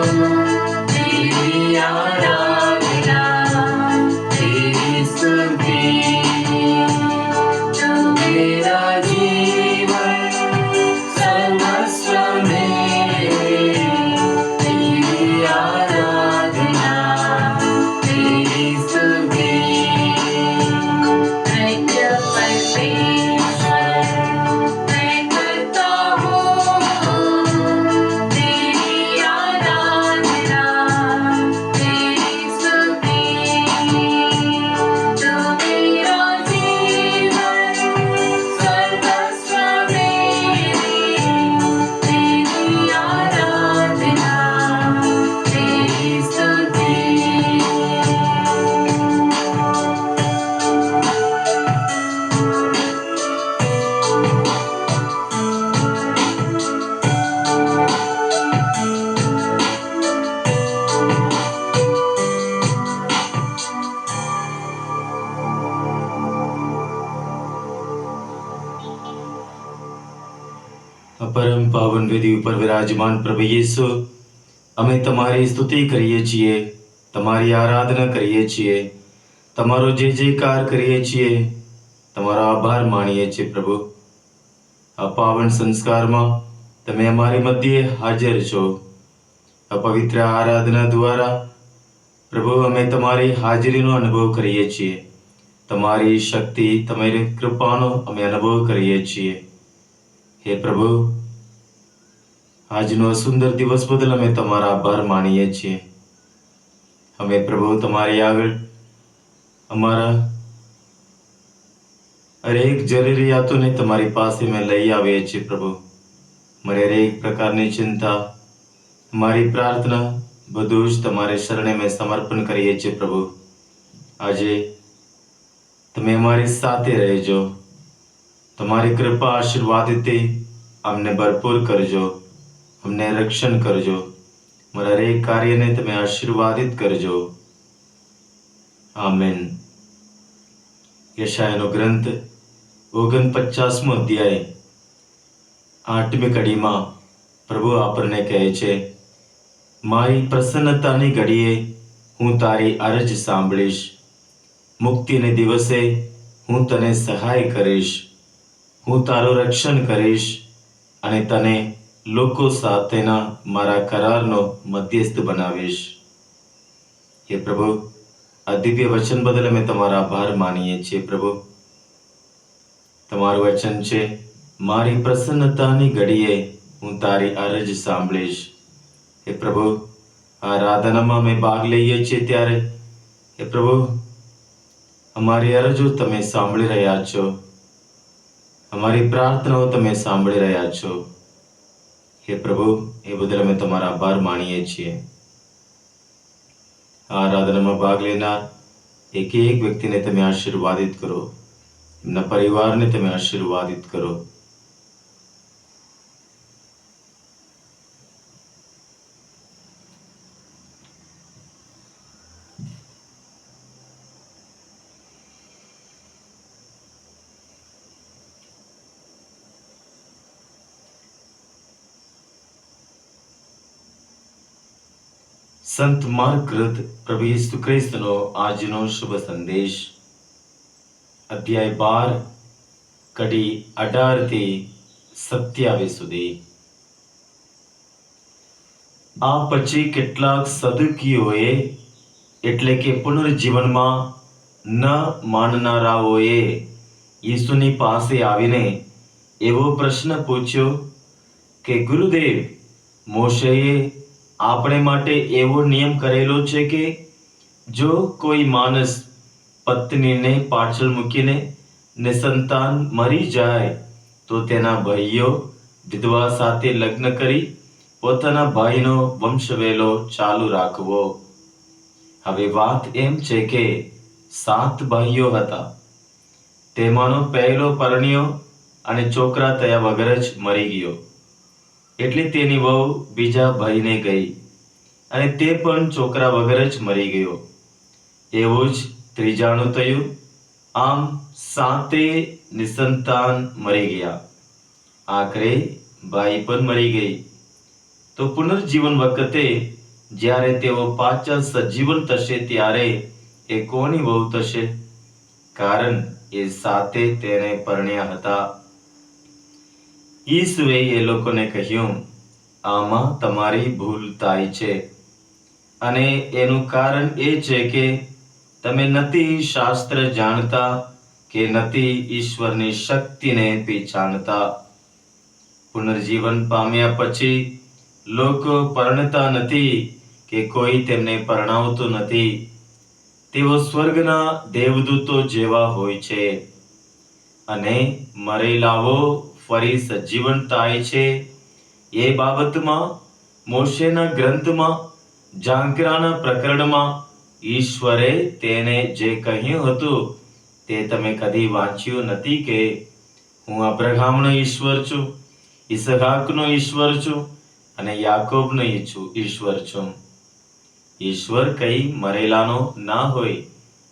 तेरी आराधना, तेरी स्तुति, तू मेरा जीवन सर्वस्व मेरे। तेरी आराधना, तेरी स्तुति, नित्य परमेश्वर मैं करता हूँ। तेरी आराधना, तेरी स्तुति, तू मेरा जीवन सर्वस्व मेरे। तेरी आराधना, तेरी स्तुति। પરમ પાવન વેદી ઉપર વિરાજમાન પ્રભુ યેસુ, અમે તમારી સ્તુતિ કરીએ છીએ, તમારી આરાધના કરીએ છીએ, તમારો જય જયકાર કરીએ છીએ, તમારો આભાર માનીએ છીએ પ્રભુ। આ પાવન સંસ્કારમાં તમે અમારી મધ્યે હાજર છો। આ પવિત્ર આરાધના દ્વારા પ્રભુ અમે તમારી હાજરીનો અનુભવ કરીએ છીએ, તમારી શક્તિ, તમારી કૃપાનો અમે અનુભવ કરીએ છીએ। હે પ્રભુ, આજનો સુંદર દિવસ બદલ અમે તમારા આભાર માનીએ છીએ। અમે પ્રભુ તમારી આગળ અમારા હરેક જરૂરિયાતોને તમારી પાસે મેં લઈ આવીએ છીએ પ્રભુ। મારી હરેક પ્રકારની ચિંતા, મારી પ્રાર્થના બધું જ તમારે શરણે મેં સમર્પણ કરીએ છીએ પ્રભુ। આજે તમે અમારી સાથે રહેજો, તમારી કૃપા આશીર્વાદથી અમને ભરપૂર કરજો, અમને રક્ષણ કરજો, મારા હરેક કાર્યને તમે આશીર્વાદિત કરજો। આમેન। યશાયાનો ગ્રંથ 49મો અધ્યાય 8મી કડીમાં પ્રભુ આપણને કહે છે, મારી પ્રસન્નતાની ઘડીએ હું તારી અરજ સાંભળીશ, મુક્તિને દિવસે હું તને સહાય કરીશ, હું તારું રક્ષણ કરીશ અને તને લોકો સાથેના મારા કરારનો મધ્યસ્થ બનાવીશ। હે પ્રભુ, આ દિવ્ય વચન બદલ અમે તમારા આભાર માનીએ છીએ પ્રભુ। તમારું વચન છે, મારી પ્રસન્નતાની ઘડીએ હું તારી અરજ સાંભળીશ। હે પ્રભુ, આરાધનામાં અમે ભાગ લઈએ છીએ ત્યારે હે પ્રભુ, અમારી અરજો તમે સાંભળી રહ્યા છો, અમારી પ્રાર્થનાઓ તમે સાંભળી રહ્યા છો। હે પ્રભુ, એ બદલ અમે તમારા આભાર માનીએ છીએ। આરાધનામાં ભાગ લેનાર એક એક વ્યક્તિને તમે આશીર્વાદિત કરો, એમના પરિવારને તમે આશીર્વાદિત કરો। સંત માર્ક કૃત પ્રભુ ઈસુ ખ્રિસ્તનો આજનો શુભ સંદેશ, અધ્યાય 12 કડી 18 થી 27 સુધી। આ પછી કેટલાક સદુકીઓએ એટલે કે પુનર્જીવનમાં ન માનનારાઓએ ઈસુની પાસે આવીને એવો પ્રશ્ન પૂછ્યો કે ગુરુદેવ, મોશેએ આપણે માટે એવો નિયમ કરેલો છે કે જો કોઈ માણસ પત્નીને પાછળ મૂકીને નિસંતાન મરી જાય તો તેના ભાઈઓ વિધવા સાથે લગ્ન કરી પોતાના ભાઈનો વંશવેલો ચાલુ રાખવો। હવે વાત એમ છે કે 7 ભાઈઓ હતા, તેમાંનો પહેલો પરણ્યો અને છોકરા થયા વગર જ મરી ગયો, એટલે તેની વહુ બીજા ભાઈને ગઈ અને તે પણ છોકરા વગર જ મરી ગયો। એવું જ ત્રીજાનું થયું। આમ 7 નિસંતાન મરી ગયા। આખરે ભાઈ પણ મરી ગઈ। તો પુનર્જીવન વખતે જ્યારે તેઓ પાછા સજીવન થશે ત્યારે એ કોની વહુ થશે? કારણ એ સાથે તેને પરણ્યા હતા. ઈસુએ એ લોકોને કહ્યું, આમાં તમારી ભૂલ થાય છે, અને એનું કારણ એ છે કે તમે નથી શાસ્ત્ર જાણતા કે નથી ઈશ્વરની શક્તિને પહેચાનતા. પુનર્જીવન પામ્યા પછી લોકો પરણતા નથી કે કોઈ તેમને પરણાવતું નથી. તેઓ સ્વર્ગના દેવદૂતો જેવા હોય છે, અને મરેલાઓ ફરી સજીવન થાય છે એ બાબતમાં મોશેના ગ્રંથમાં જાંકરાના પ્રકરણમાં ઈશ્વરે તેને જે કહ્યું હતું તે તમે કદી વાંચ્યું નથી કે હું અબ્રાહમનો ઈશ્વર છું, ઈસહાકનો ઈશ્વર છું અને યાકોબનો ઈશ્વર છું. ઈશ્વર કઈ મરેલાનો ના હોય,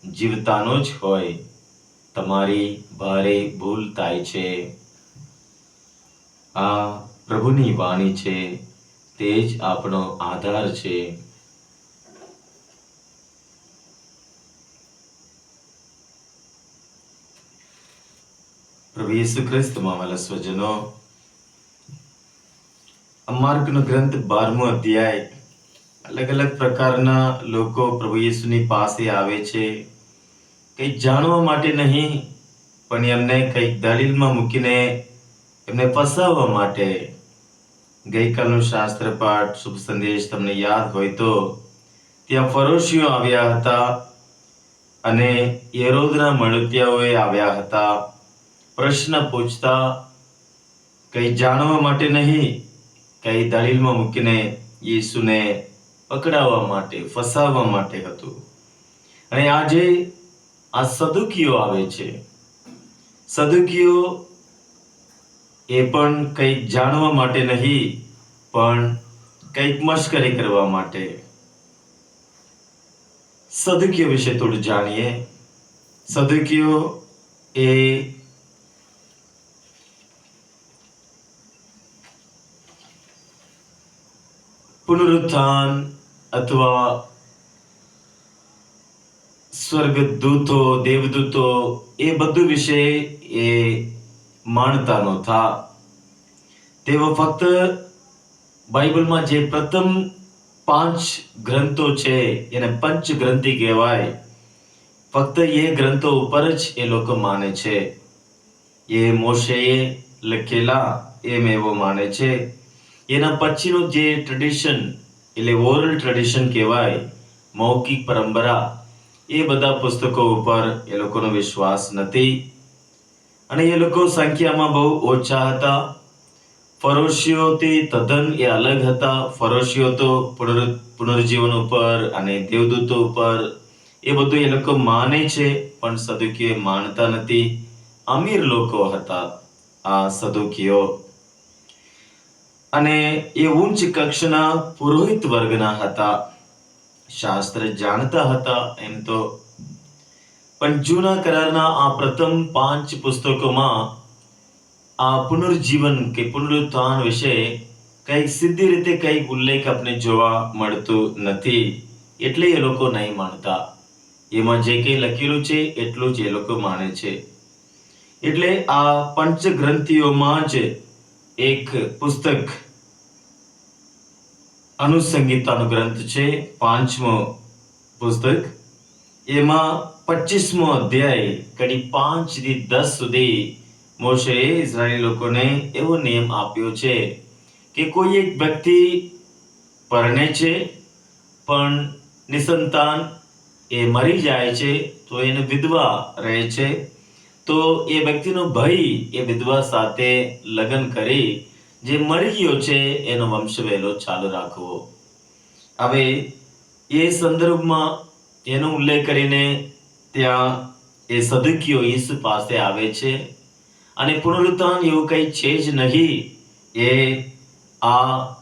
જીવતાનો જ હોય. તમારી ભારે ભૂલ થાય છે. આ પ્રભુની વાણી છે, તે જ આપણો આધાર છે. પ્રભુ ઈસુ ખ્રિસ્તમાં વાલા સ્વજનો, માર્કનો ગ્રંથ 12મો અધ્યાય. અલગ અલગ પ્રકારના લોકો પ્રભુ ઈસુની પાસે આવે છે, કંઈક જાણવા માટે નહીં, પણ એમને કંઈક દલીલમાં મૂકીને એમને ફસાવવા માટે. ગઈકાલનો શાસ્ત્ર પાઠ શુભ સંદેશ તમને યાદ હોય તો ત્યાં ફરોશીઓ આવ્યા હતા અને હેરોદના મળતિયાઓએ આવ્યા હતા, પ્રશ્ન પૂછતા, કંઈ જાણવા માટે નહીં, કંઈ દલીલમાં મૂકીને ઈસુને પકડાવવા માટે, ફસાવવા માટે હતું. અને આજે આ સદુકીઓ આવે છે. સદુકીઓ એ પણ કંઈક જાણવા માટે નહીં, પણ કંઈક મશ્કરી કરવા માટે. સદુકીઓ વિશે થોડું જાણીએ. સદુકીઓ એ પુનરુત્થાન અથવા સ્વર્ગદૂતો, દેવદૂતો એ બધું વિશે એ માનતા નહોતા. તેઓ ફક્ત બાઇબલમાં જે પ્રથમ 5 ગ્રંથો છે એને પંચગ્રંથિ કહેવાય. ફક્ત એ ગ્રંથો ઉપર જ એ લોકો માને છે. એ મોશેએ લખેલા એમ એવો માને છે. એના પછીનું જે ટ્રેડિશન, એટલે ઓરલ ટ્રેડિશન કહેવાય, મૌખિક પરંપરા, એ બધા પુસ્તકો ઉપર એ લોકોનો વિશ્વાસ નથી. અને એ લોકો સંખ્યામાં બહુ ઓછા હતા. ફરોશીઓથી તદ્દન એ અલગ હતા. ફરોશીઓ તો પુનર્જીવન ઉપર અને દેવદૂતો ઉપર એ બધું એ લોકો માને છે, પણ સદુકીઓ માનતા નથી. અમીર લોકો હતા આ સદુકીઓ, અને એ ઉચ્ચ કક્ષાના પુરોહિત વર્ગના હતા. શાસ્ત્ર જાણતા હતા એમ તો, પણ જૂના કરારના આ પ્રથમ 5 પુસ્તકોમાં આ પુનર્જીવન કે પુનરુત્થાન વિશે કંઈક સીધી રીતે કંઈક ઉલ્લેખ આપણે જોવા મળતું નથી. એટલે એ લોકો નહીં માનતા. એમાં જે કંઈ લખેલું છે એટલું જ એ લોકો માને છે. એટલે આ પંચગ્રંથિઓમાં જ એક પુસ્તક અનુસંહિતાનો ગ્રંથ છે, 5મો પુસ્તક. એમાં 25મો અધ્યાય કડી 5 થી 10 સુધી મોશેએ ઇઝરાયેલી લોકોને એવો નિયમ આપ્યો છે કે કોઈ એક વ્યક્તિ પરણે છે પણ નિસંતાન એ મરી જાય છે તો એને વિધવા રહે છે, તો એ વ્યક્તિનો ભાઈ એ વિધવા સાથે લગ્ન કરી જે મરી ગયો છે એનો વંશ વહેલો ચાલુ રાખવો. હવે એ સંદર્ભમાં એનો ઉલ્લેખ કરીને ત્યાં એ સદુકીઓ ઈસુ પાસે આવે છે, અને પુનરુત્થાન એવું કંઈ છે જ નહીં. એ આ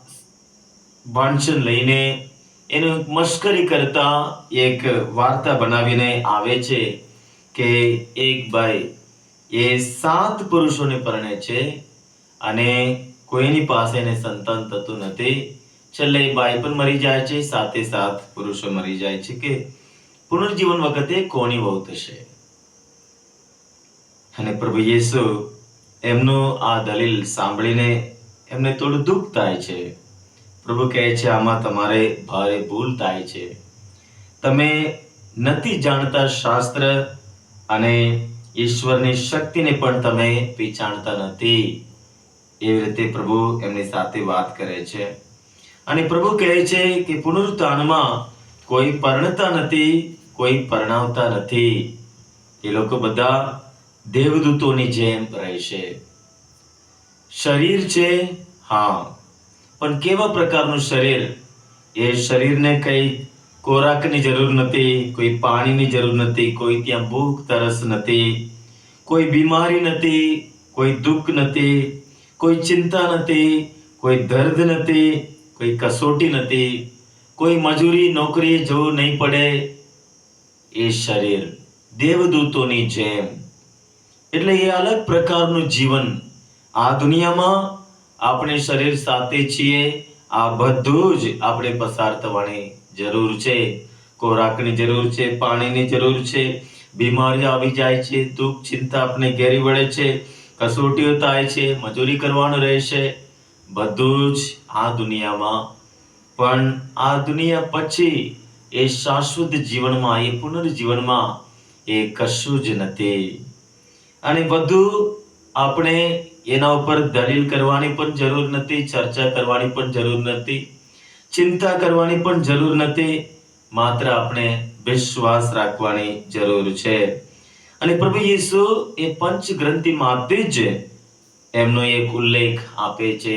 વાંચન લઈને એનું મશ્કરી કરતા એક વાર્તા બનાવીને આવે છે કે એક ભાઈ એ 7 પુરુષોને પરણે છે અને કોઈની પાસે એને સંતાન થતું નથી. છેલ્લે બાઈ પણ મરી જાય છે, સાથે સાથ પુરુષો મરી જાય છે કે પુનર્જીવન વખતે કોની વહુ થશે. અને પ્રભુ યેસુ એમનું આ દલીલ સાંભળીને એમને થોડું દુઃખ થાય છે. પ્રભુ કહે છે, આમાં તમારે ભારે ભૂલ થાય છે. તમે નથી જાણતા શાસ્ત્ર અને ઈશ્વરની શક્તિને પણ તમે પહચાનતા નથી. એવી રીતે પ્રભુ એમની સાથે વાત કરે છે. અને પ્રભુ કહે છે કે પુનરુત્થાનમાં કોઈ પરણતા નથી, કોઈ પરણાવતા નથી. એ લોકો બધા દેવદૂતોની જેમ રહેશે. શરીર છે, હા, પણ કેવા પ્રકારનું શરીર? એ શરીરને કઈ ખોરાકની જરૂર નથી, કોઈ પાણીની જરૂર નથી, કોઈ ત્યાં ભૂખ તરસ નથી, કોઈ બીમારી નથી, કોઈ દુઃખ નથી, કોઈ ચિંતા નથી, કોઈ દર્દ નથી, કોઈ કસોટી નથી, કોઈ મજૂરી નોકરી જવું નહીં પડે. એ શરીર દેવદૂતોની જેમ, એટલે એ અલગ પ્રકારનું જીવન. આ દુનિયામાં આપણે શરીર સાથે છીએ, આ બધું જ આપણે પસાર થવાની જરૂર છે. ખોરાકની જરૂર છે, પાણીની જરૂર છે, બીમારી આવી જાય છે, દુઃખ ચિંતા આપણે ઘેરી વળે છે, કસોટીઓ થાય છે, મજૂરી કરવાનું રહેશે, બધું જ આ દુનિયામાં. પણ આ દુનિયા પછી એ શાશ્વત જીવનમાં, એ પુનર્જીવનમાં એ કશું જ નથી. અને બધું આપણે એના ઉપર દલીલ કરવાની પણ જરૂર નથી, ચર્ચા કરવાની પણ જરૂર નથી, ચિંતા કરવાની પણ જરૂર નથી. માત્ર આપણે વિશ્વાસ રાખવાની જરૂર છે. અને પ્રભુ યેસુ એ પંચગ્રંથિમાંથી જ એમનો એક ઉલ્લેખ આપે છે,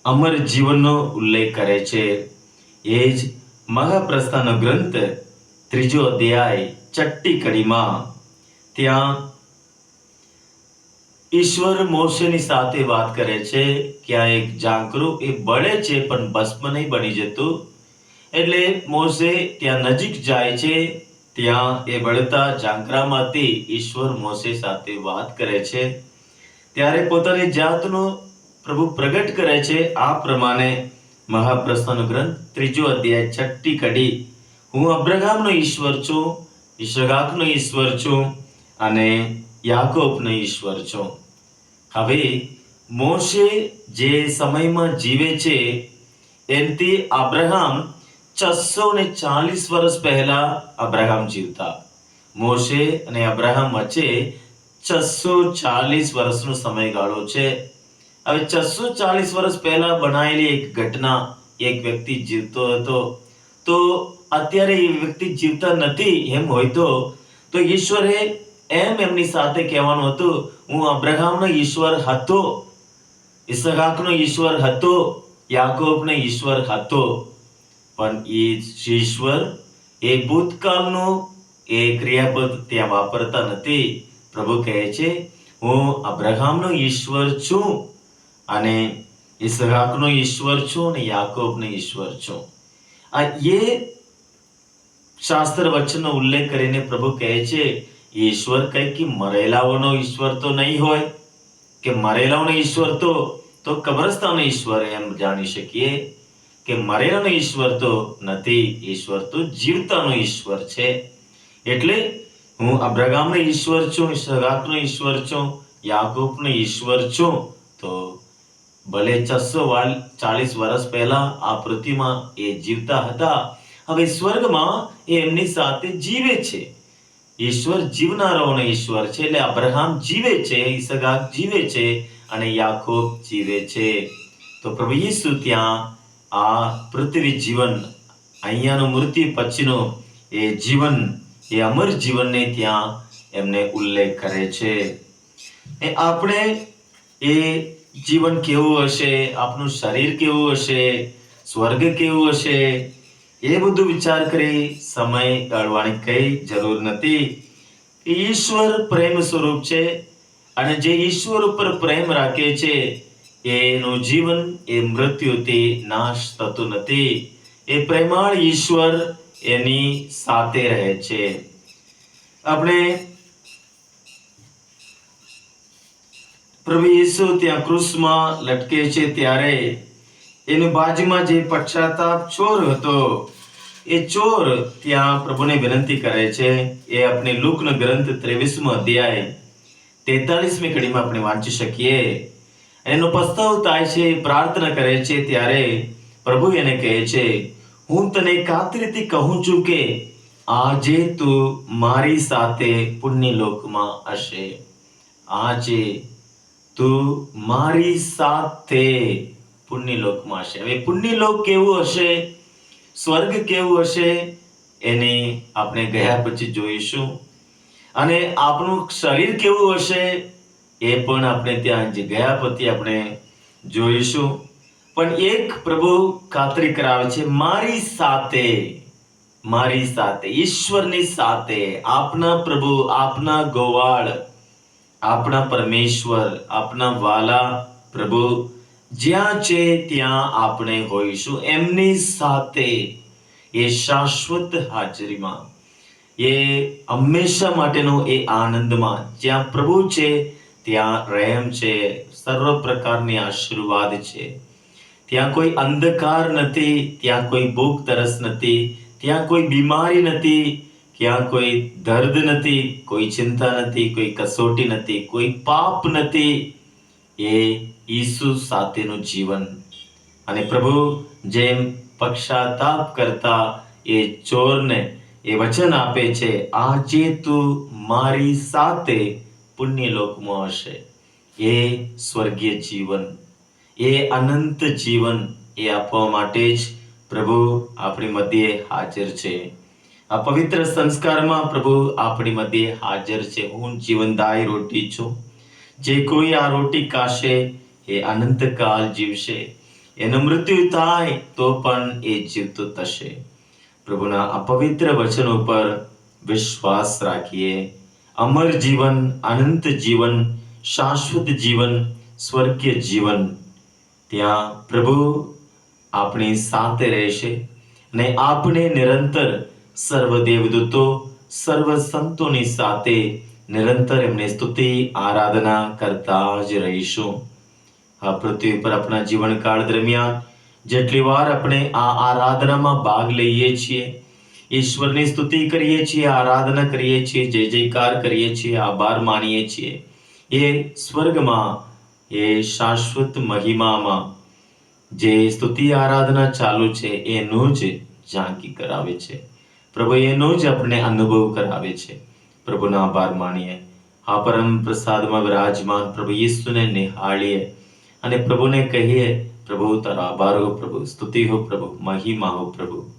અમર જીવનનો ઉલ્લેખ કરે છે. એ જ મહાપ્રસ્થાનનો ગ્રંથ 3 અધ્યાય 6 કડીમાં ત્યાં ઈશ્વર મોશેની સાથે વાત કરે છે કે આ એક ઝાંખરું એ બળે છે પણ ભસ્મ નહીં બની જતું. એટલે મોશે ત્યાં નજીક જાય છે, ત્યાં એ બળતા ઝાંખરામાંથી ઈશ્વર મોશે સાથે વાત કરે છે. ત્યારે પોતાની જાતનું પ્રભુ પ્રગટ કરે છે. આ પ્રમાણે મહાપ્રસ્થાનનો ગ્રંથ 3 અધ્યાય 6 કડી, હું અબ્રાહમનો ઈશ્વર છું, ઈસહાકનો ઈશ્વર છું અને યાકોબનો ઈશ્વર છું. હવે મોશે જે સમયમાં જીવે છે એનાથી અબ્રાહમ 640 વર્ષ પહેલા અબ્રાહમ જીવતા. મોશે અને અબ્રાહમ વચ્ચે 640 વર્ષનો સમયગાળો છે. હવે 640 વર્ષ પહેલા બનાયેલી એક ઘટના, એક વ્યક્તિ જીવતો હતો, તો અત્યારે એ વ્યક્તિ જીવતા નથી એમ હોય તો ઈશ્વરે એમની સાથે કહેવાનું હતું, હું અબ્રાહમનો ઈશ્વર હતો, ઈસહાકનો ઈશ્વર હતો, યાકોબનો ઈશ્વર હતો. પણ એ ઈશ્વર એ ભૂતકાળનો એ ક્રિયાપદ ત્યાં વાપરતા નથી. પ્રભુ કહે છે, હું અબ્રાહમનો ઈશ્વર છું અને ઈસહાકનો ઈશ્વર છું અને યાકોબનો ઈશ્વર છું. આ એ શાસ્ત્ર વચનનો ઉલ્લેખ કરીને પ્રભુ કહે છે, ઈશ્વર કંઈક મરેલાઓનો ઈશ્વર તો નહીં હોય કે મરેલાઓનો ઈશ્વર તો કબ્રસ્તાનનો ઈશ્વર એમ જાણી શકીએ કે મરેલાનો ઈશ્વર તો નથી. ઈશ્વર તો જીવતાનો ઈશ્વર છે. એટલે હું અબ્રાહમનો ઈશ્વર છું, ઈસહાકનો ઈશ્વર છું, યાકોબનો ઈશ્વર છું. તો ભલે 640 વર્ષ પહેલા આ પૃથ્વીમાં એ જીવતા હતા, હવે સ્વર્ગમાં એ એમની સાથે જીવે છે. ઈશ્વર જીવનારાઓનો ઈશ્વર છે. એટલે અબ્રાહમ જીવે છે, ઈસહાક જીવે છે અને યાકોબ જીવે છે. તો પ્રભુ યેસુ ત્યાં આ પૃથ્વી જીવન, અહીંયાનું મૃત્યુ પછીનો એ જીવન, એ અમર જીવનને ત્યાં એમને ઉલ્લેખ કરે છે. આપણે એ જીવન કેવું હશે, આપણું શરીર કેવું હશે, સ્વર્ગ કેવું હશે, એ બધું વિચાર કરી સમય ગાળવાની કઈ જરૂર નથી. ઈશ્વર પ્રેમ સ્વરૂપ છે અને જે ઈશ્વર ઉપર પ્રેમ રાખે છે એનું જીવન એ મૃત્યુથી નાશ થતું નથી. એ પ્રેમાળ ઈશ્વર એની સાથે રહે છે. આપણે પ્રભુ યેસુ ત્યાં ક્રૂસમાં લટકે છે ત્યારે એની બાજુમાં જે પશ્ચાતાપ ચોર હતો, એ ચોર ત્યાં પ્રભુને વિનંતી કરે છે. એ આપણે લુકનો ગ્રંથ 23મો અધ્યાય 43મી કડીમાં આપણે વાંચી શકીએ. એનો પસ્તાવ થાય છે, પ્રાર્થના કરે છે. ત્યારે પ્રભુ એને કહે છે, હું તને ખાતરીથી કહું છું કે આજે તું મારી સાથે પુણ્યલોકમાં હશે. આજે તું મારી સાથે પુણ્યલોકમાં હશે. હવે પુણ્યલોક કેવું હશે, સ્વર્ગ કેવું હશે, એને આપણે ગયા પછી જોઈશું. અને આપણું શરીર કેવું હશે, એ પણ આપણે ત્યાં ગયા પછી આપણે જોઈશું. પણ એક પ્રભુ ખાતરી કરાવે છે, મારી સાથે, મારી સાથે, ઈશ્વરની સાથે, આપના પ્રભુ, આપના ગોવાળ, આપણા પરમેશ્વર, આપના વાલા પ્રભુ જ્યાં છે ત્યાં આપણે હોઈશું. એમની સાથે, એ શાશ્વત હાજરીમાં, એ હંમેશા માટેનો એ આનંદમાં. જ્યાં પ્રભુ છે ત્યાં રહેમ છે, સર્વ પ્રકારની આશીર્વાદ છે. ત્યાં કોઈ અંધકાર નથી, ત્યાં કોઈ ભૂખ તરસ નથી, ત્યાં કોઈ બીમારી નથી, ત્યાં કોઈ દર્દ નથી, કોઈ ચિંતા નથી, કોઈ કસોટી નથી, કોઈ પાપ નથી. એ ઈસુ સાથેનું જીવન. અને પ્રભુ જેમ પશ્ચાતાપ કરતા એ ચોરને એ વચન આપે છે, આજે તું મારી સાથે પુણ્યલોકમાં હશે. એ સ્વર્ગીય જીવન, એ અનંત જીવન, એ આપવા માટે જ પ્રભુ આપણી મધ્યે હાજર છે. આ પવિત્ર સંસ્કારમાં પ્રભુ આપણી મધ્યે હાજર છે. હું જીવનદાયી રોટી છું. જે કોઈ આ રોટી ખાશે એ અનંતકાળ જીવશે. એનું મૃત્યુ થાય તો પણ એ જીવતો થશે. પ્રભુના આ પવિત્ર વચનો પર વિશ્વાસ રાખીએ. અમર જીવન, અનંત જીવન, શાશ્વત જીવન, સ્વર્ગીય જીવન, ત્યાં પ્રભુ આપણી સાથે રહેશે. અને આપણે નિરંતર સર્વ દેવદૂતો, સર્વ સંતોની સાથે નિરંતર એમની સ્તુતિ આરાધના કરતા જ રહીશું. આ પૃથ્વી પર આપણા જીવનકાળ દરમિયાન જેટલી વાર આપણે આ આરાધનામાં ભાગ લઈએ છીએ, ઈશ્વરની સ્તુતિ કરીએ છીએ, આરાધના કરીએ છીએ, જય જયકાર કરીએ છીએ, આભાર માનીએ છીએ, એ સ્વર્ગમાં, એ શાશ્વત મહિમામાં જે સ્તુતિ આરાધના ચાલુ છે એનું જ ઝાંકી કરાવે છે. પ્રભુ એનો જ આપણે અનુભવ કરાવે છે. પ્રભુનો આભાર માનીએ. આ પરમ પ્રસાદમાં વિરાજમાન પ્રભુ ઈસુને નિહાળીએ અને પ્રભુને કહીએ, પ્રભુ તારો આભાર હો, પ્રભુ સ્તુતિ હો, પ્રભુ મહિમા હો, પ્રભુ.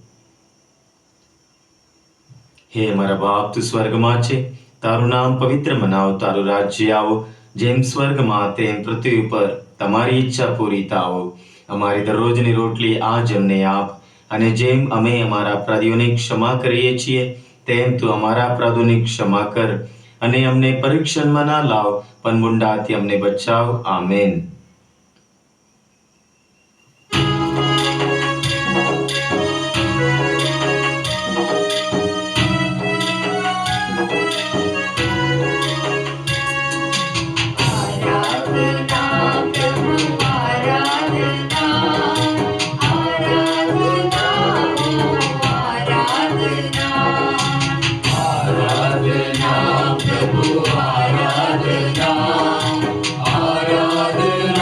હે મારા બાપ, તું સ્વર્ગમાં છે, તારું નામ પવિત્ર મનાવો, તારું રાજ્ય આવો, જેમ સ્વર્ગમાં તેમ પૃથ્વી ઉપર તમારી ઈચ્છા પૂરી થાવો. અમારી દરરોજની રોટલી આજ અમને આપ, અને જેમ અમે અમારા અપરાધીઓને ક્ષમા કરીએ છીએ તેમ તું અમારા અપરાધોની ક્ષમા કર, અને અમને પરીક્ષણમાં ના લાવ, પણ મુંડાથી અમને બચાવ. આમેન. આરાધના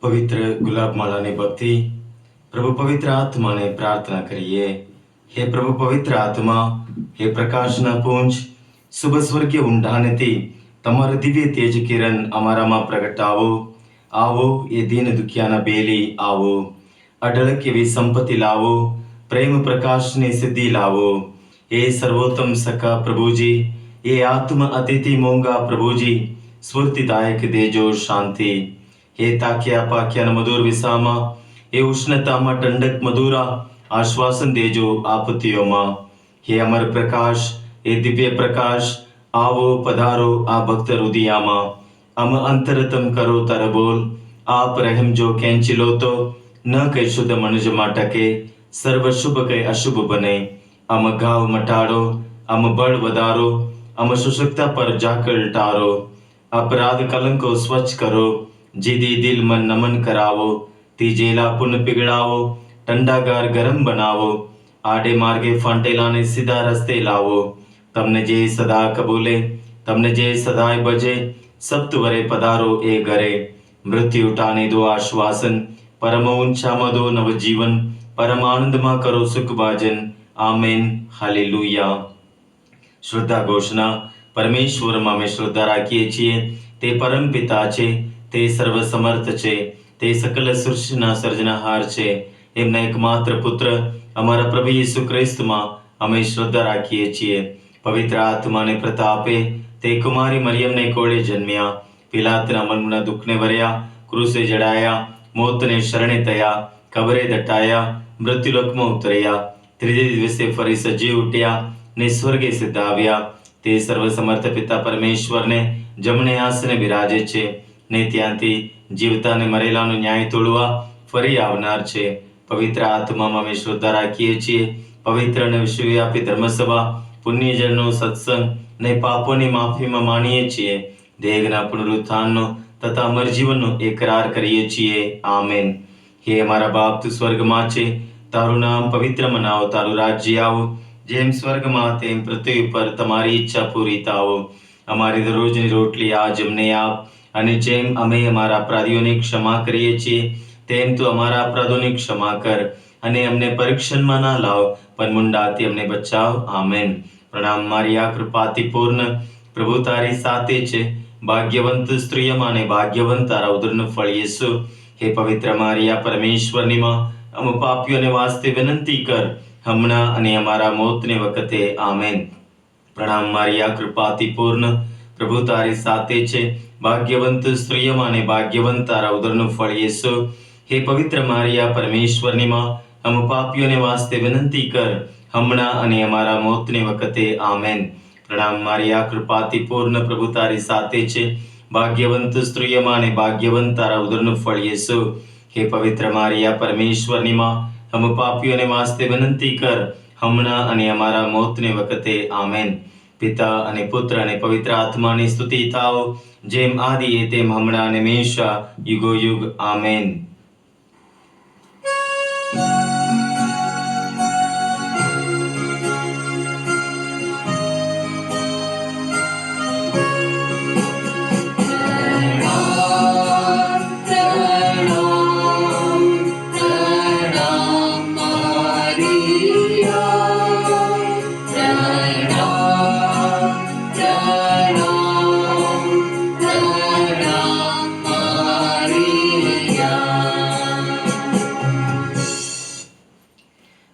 પવિત્ર ગુલાબમાળાની ભક્તિ. પ્રભુ પવિત્ર આત્માને પ્રાર્થના કરીએ. હે પ્રભુ પવિત્ર આત્મા, હે પ્રકાશના પુંજ, શુભ સ્વર્ગીય ઊંડાણથી તમારું દિવ્ય તેજ કિરણ અમારામાં પ્રગટાવો. આવો એ દીન દુખિયાના બેલી આવો. અઢળક એવી સંપત્તિ લાવો, પ્રેમ પ્રકાશની સિદ્ધિ લાવો. એ સર્વોત્તમ સખા પ્રભુજી, એ આત્મ અતિથિ મોંઘા પ્રભુજી, સ્ફૂર્તિદાયક દેજો શાંતિ. હે તાક્યા પાક્યાના મધુર વિસામાં, એ ઉષ્ણતામાં ઠંડક મધુરા આશ્વાસન દેજો આપત્તિઓમાં. હે અમર પ્રકાશ, એ દિવ્ય પ્રકાશ, આવો પધારો આ ભક્ત હૃદયામાં. અમ અંતરતમ કરો તર બોલ, આપ રહેમ જો ખેંચી લો તો ન કઈ શુદ્ધ મનુજ ટકે, સર્વ શુભ કઈ અશુભ બને. અમ ઘાવ મટાડો, અમ બળ વધારો, અમ સુશક્તા પર જાકલ ટારો. અપરાધ કલંકો સ્વચ્છ કરો, જીદી દિલ મન નમન કરાવો. તીજેલા પુન પીગળાવો, ઠંડાગાર ગરમ બનાવો. આડે માર્ગે ફાંટેલાને સીધા રસ્તે લાવો. તમને જે સદા કબૂલે, તમને જે સદાય બજે, સપ્તવરે પધારો એ ઘરે. મૃત્યુ ટાને દો આશ્વાસન, પરમ ઊંચામાં દો નવજીવન. પરમાનંદમાં કરો સુખ ભાજન. આમેન. હાલેલુયા. શ્રદ્ધા ઘોષણા. પરમેશ્વરમાં અમે શ્રદ્ધા રાખીએ છીએ. તે પરમ પિતા છે, તે સર્વ સમર્થ છે, તે સકલ સૃષ્ટિના સર્જનહાર છે. એમના એકમાત્ર પુત્ર અમારા પ્રભુ ઈસુ ખ્રિસ્તમાં અમે શ્રદ્ધા રાખીએ છીએ. પવિત્ર આત્માને પ્રતાપે તે કુમારી મરિયમને કોળે જન્મ્યા. પિલાતના મનના દુઃખને વર્યા, ક્રૂસે જડાયા, મોતને શરણે થયા, કબરે દટાયા, મૃત્યુલોકમાં ઉતર્યા. ત્રીજે દિવસે ફરી સજીવ ઉઠ્યા ને સ્વર્ગે સિદ્ધાવ્યા. તે સર્વ સમર્થ પિતા પરમેશ્વરને જમણે આસને બિરાજે છે ને ત્યાંથી જીવતાને મરેલાનો ન્યાય તોડવા ફરી આવનાર છે. પવિત્ર આત્મામાં અમે શ્રદ્ધા રાખીએ છીએ. પવિત્ર અને વિશ્વવ્યાપી ધર્મસભા, પુણ્યજનનો સત્સંગ ને પાપોની માફીમાં માનીએ છીએ. દેહના પુનરુત્થાનનો તથા અમર જીવનનો એકરાર કરીએ છીએ. આમેન. હે અમારા બાપ, તું સ્વર્ગમાં છે, તારું નામ પવિત્ર મનાવો, તારું રાજ્ય આવો. જેમ સ્વર્ગમાં તેમ પૃથ્વી પર તમારી ઈચ્છા પૂરી થાવો. અમારી દરરોજની રોટલી આજ અમને આપ, અને જેમ અમે અમારા અપરાધીઓની ક્ષમા કરીએ છીએ તેમ તું અમારા અપરાધોની ક્ષમા કર. અને અમને પરીક્ષણમાં ના લાવ, પણ મુંડાથી અમને બચાવ. આમેન. પ્રણામ મારિયા, કૃપાથી પૂર્ણ, પ્રભુ તારી સાથે છે. ભાગ્યવંત સ્ત્રીઓમાં અને ભાગ્યવંત તારા ઉદરનું ફળ યેસુ. હે પવિત્ર મારિયા, પરમેશ્વરની માં, અમ પાપીઓને વાસ્તે વિનંતી કર, હમણાં અને અમારા મોતને વખતે. આમેન. પ્રણામ મારિયા, કૃપાથી પૂર્ણ, પ્રભુ તારી સાથે છે. ભાગ્યવંત સ્ત્રીઓમાં અને ભાગ્યવંત તારા ઉદરનું ફળ યેસુ. હે પવિત્ર મારિયા, પરમેશ્વરની માં, અમ પાપીઓને વાસ્તે વિનંતી કર, હમણાં અને અમારા મોતને વખતે. આમેન. પ્રણામ મારિયા, કૃપાથી પૂર્ણ, પ્રભુ તારી સાથે છે. ભાગ્યવંત સ્ત્રીઓમાં અને ભાગ્યવંત તારા ઉદરનું ફળ યેસુ. હે પવિત્ર મારિયા, પરમેશ્વરની માં, હમ પાપીઓને વાસ્તે વિનંતી કર, હમણાં અને અમારા મોતને વખતે. આમેન. પિતા અને પુત્ર અને પવિત્ર આત્માની સ્તુતિ થાઓ, જેમ આદિએ તેમ હમણાં અને હંમેશા યુગો યુગ. આમેન.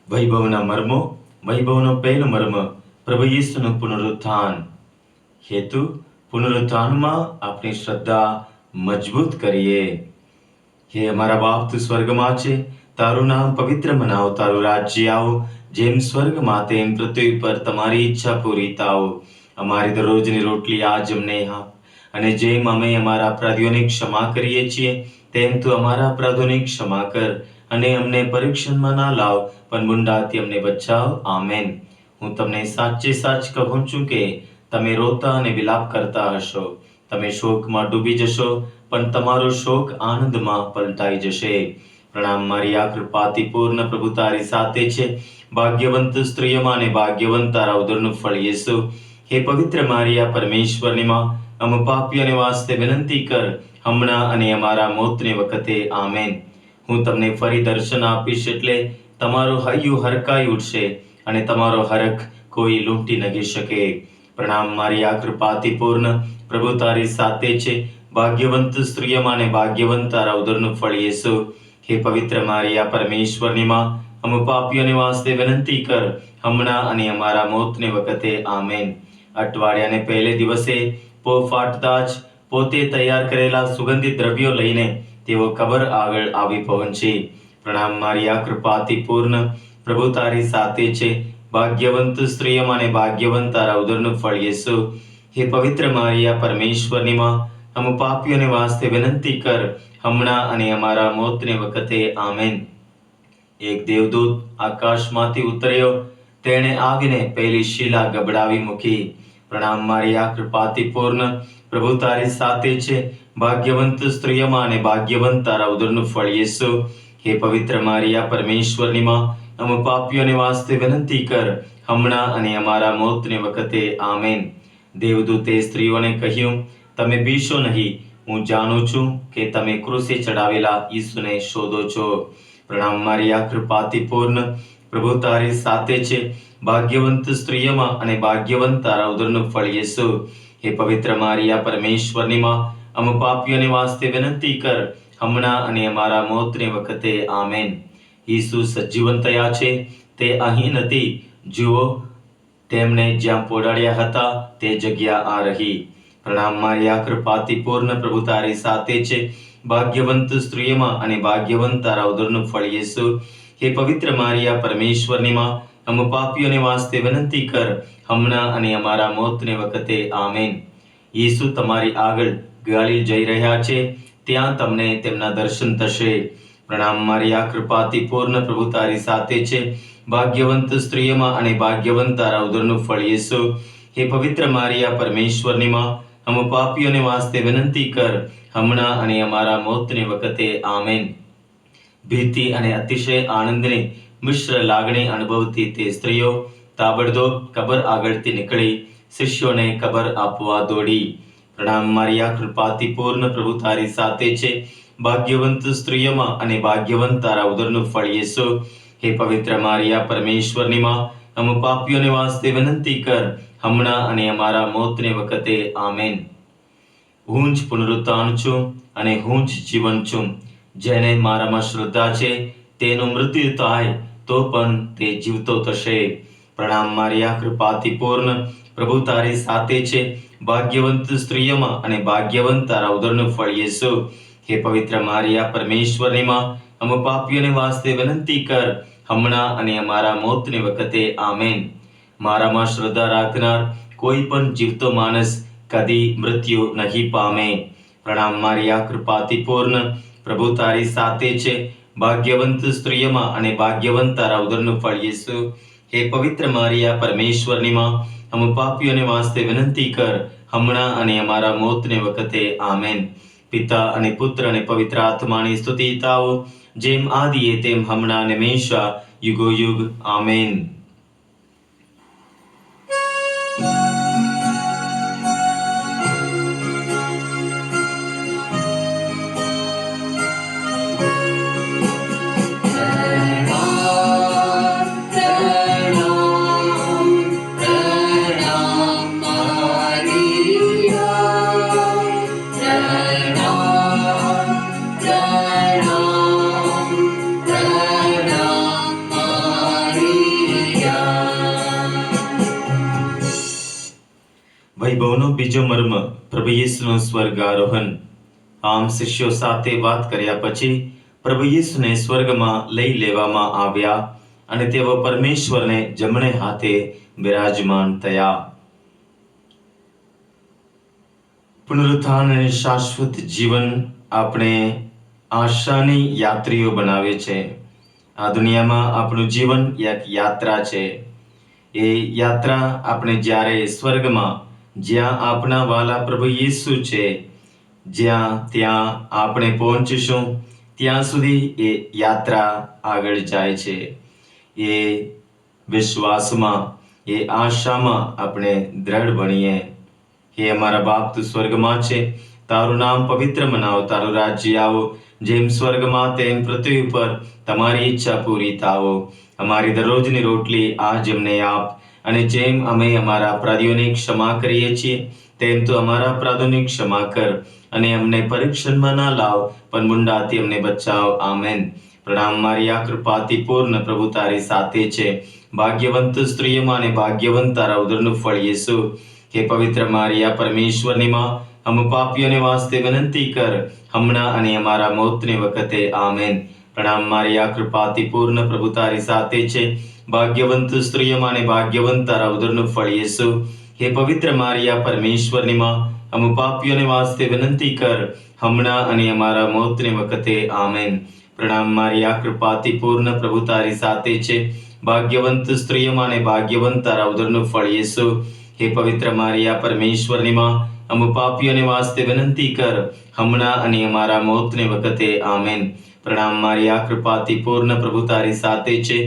વૈભવના મર્મો. વૈભવનો પહેલો મર્મ, પ્રભુ ઈસુનું પુનરુત્થાન. હેતુ, પુનરુત્થાનમાં આપણી શ્રદ્ધા મજબૂત કરીએ. હે અમારા બાપ, તું સ્વર્ગમાં છે, તારું નામ પવિત્ર મનાવો, તારું રાજ્ય આવો, જેમ સ્વર્ગમાં તેમ પૃથ્વી પર તમારી ઈચ્છા પૂરી થાઓ. અમારી દરરોજની રોટલી આજ અમને આપ, અને જેમ અમે અમારા અપરાધીઓને ક્ષમા કરીએ છીએ, તેમ તું અમારા અપરાધોને ક્ષમા કર, અને અમને પરીક્ષણમાં ના લાવ, પણ બુંડાથી અમને બચાવ. આમેન. હું તમને સાચે સાચ કહું છું કે તમે રોતા અને વિલાપ કરતા હશો, તમે શોકમાં ડૂબી જશો, પણ તમારો શોક આનંદમાં પલટાઈ જશે. પ્રણામ મારિયા, કૃપાથી પૂર્ણ, પ્રભુ તારી સાથે છે. ભાગ્યવંત સ્ત્રીઓમાં અને ભાગ્યવંત તારા ઉદરનું ફળ યેસુ. હે પવિત્ર મારિયા, પરમેશ્વરની માં, અમ પાપીઓને વાસ્તે વિનંતી કર, હમણાં અને અમારા મોતને વખતે. આમેન. હું તમને ફરી દર્શન આપીશ, એટલે તમારું હૈયું હરકાઈ ઉઠશે, અને તમારો હરખ કોઈ લૂંટી નગી શકે. પ્રણામ મારિયા, કૃપાથી પૂર્ણ, પ્રભુ તારી સાથે છે. ભાગ્યવંત સ્ત્રીઓમાં અને ભાગ્યવંત તારા ઉદરનું ફળ યેસુ. હે પવિત્ર મારિયા, પરમેશ્વરની માં, અમ પાપીઓને વાસ્તે વિનંતી કર, હમણાં અને અમારા મોતને વખતે. આમેન. અઠવાડિયાને પહેલે દિવસે પો ફાટતા જ પોતે તૈયાર કરેલા સુગંધિત દ્રવ્યો લઈને તેઓ કબર આગળ આવી પહોંચી. પ્રણામ મારિયા, કૃપાથી પૂર્ણ, પ્રભુ તારી સાથે છે. ભાગ્યવંત સ્ત્રીઓમાં અને ભાગ્યવંત તારા ઉદરનું ફળ યેસુ. હે પવિત્ર મારિયા, પરમેશ્વરની માં, અમ પાપીઓને વાસ્તે વિનંતી કર, હમણાં અને અમારા મોતને વખતે. આમેન. એક દેવદૂત આકાશમાંથી ઉતર્યો, તેણે આવીને પહેલી શિલા ગબડાવી મૂકી. પ્રણામ મારિયા, કૃપાથી પૂર્ણ, પ્રભુ તારી સાથે છે. ભાગ્યવંત સ્ત્રીઓમાં અને ભાગ્યવંત તારા ઉદરનું ફળ યેસુ. હે પવિત્ર મારિયા, પરમેશ્વરની માં, અમ પાપીઓને વાસ્તે વિનંતી કર, હમણાં અને અમારા મોતને વખતે. આમેન. દેવદૂતે સ્ત્રીઓને કહ્યું, તમે બીશો નહીં, હું જાણું છું કે તમે ક્રૂસે ચડાવેલા ઈસુને શોધો છો. પ્રણામ મારિયા, કૃપાથી પૂર્ણ, પ્રભુ તારી સાથે છે. ભાગ્યવંત સ્ત્રીઓમાં અને ભાગ્યવંત તારા ઉદરનું ફળ યેસુ. હે પવિત્ર મારિયા, પરમેશ્વરની માં, અમ પાપીઓને વાસ્તે વિનંતી કર, હમણાં અને અમારા મોતને વખતે. આમેન. ઈસુ સજીવન થયા છે, તે અહીં નથી. જુઓ, તેમને જ્યાં પોડાડ્યા હતા તે જગ્યા આ રહી. પ્રણામ મારિયા, કૃપાથી પૂર્ણ, પ્રભુ તારી સાથે છે. ભાગ્યવંત સ્ત્રીઓમાં અને ભાગ્યવંત તારા ઉદરનું ફળ યેસુ. હે પવિત્ર મારિયા, પરમેશ્વરની માં, અમ પાપીઓને વાસ્તે વિનંતી કર, હમણાં અને અમારા મોતને વખતે. આમેન. ઈસુ તમારી આગળ ગાલિલ જઈ રહ્યા છે, ત્યાં તમને તેમના દર્શન થશે. પ્રણામ મારિયા, કૃપાથી પૂર્ણ, પ્રભુ તારી સાથે છે. ભાગ્યવંત સ્ત્રીઓમાં અને ભાગ્યવંત તારા ઉદરનું ફળ યેસુ. હે પવિત્ર મારિયા, પરમેશ્વરની માં, અમ પાપીઓને વાસ્તે વિનંતી કર, હમણાં અને અમારા મોતને વખતે. આમેન. ભીતિ અને અતિશય આનંદની મિશ્ર લાગણી અનુભવતી તે સ્ત્રીઓ તાબડતોબ કબર આગળથી નીકળી શિષ્યોને કબર આપવા દોડી. પ્રણામ મારિયા, કૃપાથી પૂર્ણ, પ્રભુ તારી સાથે છે. ભાગ્યવંત સ્ત્રીઓમાં અને ભાગ્યવંત તારા ઉદરનું ફળ યેસુ. હે પવિત્ર મારિયા, પરમેશ્વરની માં, અમ પાપીઓને વાસ્તે વિનંતી કર, હમણાં અને અમારા મોતને વખતે. આમેન. હું જ પુનરુત્થાન છું અને હું જ જીવન છું. જેને મારામાં શ્રદ્ધા છે, તેનું મૃત્યુ થાય તો પણ તે જીવતો થશે. પ્રણામ મારિયા, કૃપાથી પૂર્ણ, પ્રભુ તારી સાથે છે. ભાગ્યવંત સ્ત્રીઓમાં અને ભાગ્યવંત તારા ઉદરનું ફળ યેસુ. હે પવિત્ર મારિયા, પરમેશ્વરની માં, અમ પાપીઓને વાસ્તે વિનંતી કર, હમણાં અને અમારા મોતને વખતે. આમેન. મારામાં શ્રદ્ધા રાખનાર કોઈ પણ જીવતો માણસ કદી મૃત્યુ નહીં પામે. પ્રણામ મારિયા, કૃપાથી પૂર્ણ, પ્રભુ તારી સાથે છે. ભાગ્યવંત સ્ત્રીઓમાં અને ભાગ્યવંત તારા ઉદરનું ફળ યેસુ. હે પવિત્ર મારિયા, પરમેશ્વરની માં, हम પાપીઓને વાસ્તે વિનંતી કર, હમણાં અને અમારા મોતને વખતે. આમેન. પિતા અને પુત્ર અને પવિત્ર આત્માની સ્તુતિ થાઓ, જેમ આદિએ તેમ હમણાં અને હંમેશા યુગો યુગ. આમેન. વૈભવનો બીજો મર્મ, પ્રભુ યેસુનું સ્વર્ગારોહણ. આમ શિષ્યો સાથે વાત કર્યા પછી પ્રભુ યેસુને સ્વર્ગમાં લઈ લેવામાં આવ્યા અને તેઓ પરમેશ્વરને જમણે હાથે બિરાજમાન થયા. પુનરુત્થાન અને શાશ્વત જીવન આપણે આશાની યાત્રીઓ બનાવે છે. આ દુનિયામાં આપણું જીવન એક યાત્રા છે. એ યાત્રા આપણે જ્યારે સ્વર્ગમાં, જ્યાં આપણા વાલા પ્રભુ યેસુ છે, ત્યાં આપણે પહોંચીશું, ત્યાં સુધી એ યાત્રા આગળ જાય છે. એ વિશ્વાસમાં, એ આશામાં આપણે દ્રઢ બનીએ. હે અમારા બાપ, તું સ્વર્ગમાં છે, તારું નામ પવિત્ર મનાવો, તારું રાજ્ય આવો, જેમ સ્વર્ગમાં તેમ પૃથ્વી ઉપર તમારી ઈચ્છા પૂરી થાવો. અમારી દરરોજની રોટલી આજ અમને આપ, અને જેમ અમે અમારા અપરાધીઓને ક્ષમા કરીએ છીએ, તેમ તું અમારા અપરાધોની ક્ષમા કર, અને અમને પરીક્ષણમાં ના લાવ, પણ બુંડાથી અમને બચાવ. આમેન. પ્રણામ મારિયા, કૃપાથી પૂર્ણ, પ્રભુ તારી સાથે છે. ભાગ્યવંત સ્ત્રીઓમાં અને ભાગ્યવંત તારા ઉદરનું ફળ યેસુ. હે પવિત્ર મારિયા, પરમેશ્વરની માં, हम પાપીઓને વાસ્તે વિનંતી કર, હમણાં અને અમારા મોતને વખતે. આમેન. પ્રણામ મારિયા, કૃપાથી પૂર્ણ, પ્રભુ તારી સાથે છે. ભાગ્યવંત સ્ત્રીઓમાં અને ભાગ્યવંત તારા ઉદરનું ફળ યેસુ. હે પવિત્ર મારિયા, પરમેશ્વરની માં, हम પાપીઓને વાસ્તે વિનંતી કર, હમણાં અને અમારા મોતને વખતે. આમેન. પ્રણામ મારિયા, કૃપાથી પૂર્ણ, પ્રભુ તારી સાથે છે. ભાગ્યવંત સ્ત્રીઓમાં અને ભાગ્યવંત તારા ઉદરનું ફળ યેસુ. હે પવિત્ર મારિયા, પરમેશ્વરની માં, हम પાપીઓને વાસ્તે વિનંતી કર, હમણાં અને અમારા મોતને વખતે. આમેન. પ્રણામ મારિયા, કૃપાથી પૂર્ણ, પ્રભુ તારી સાથે છે.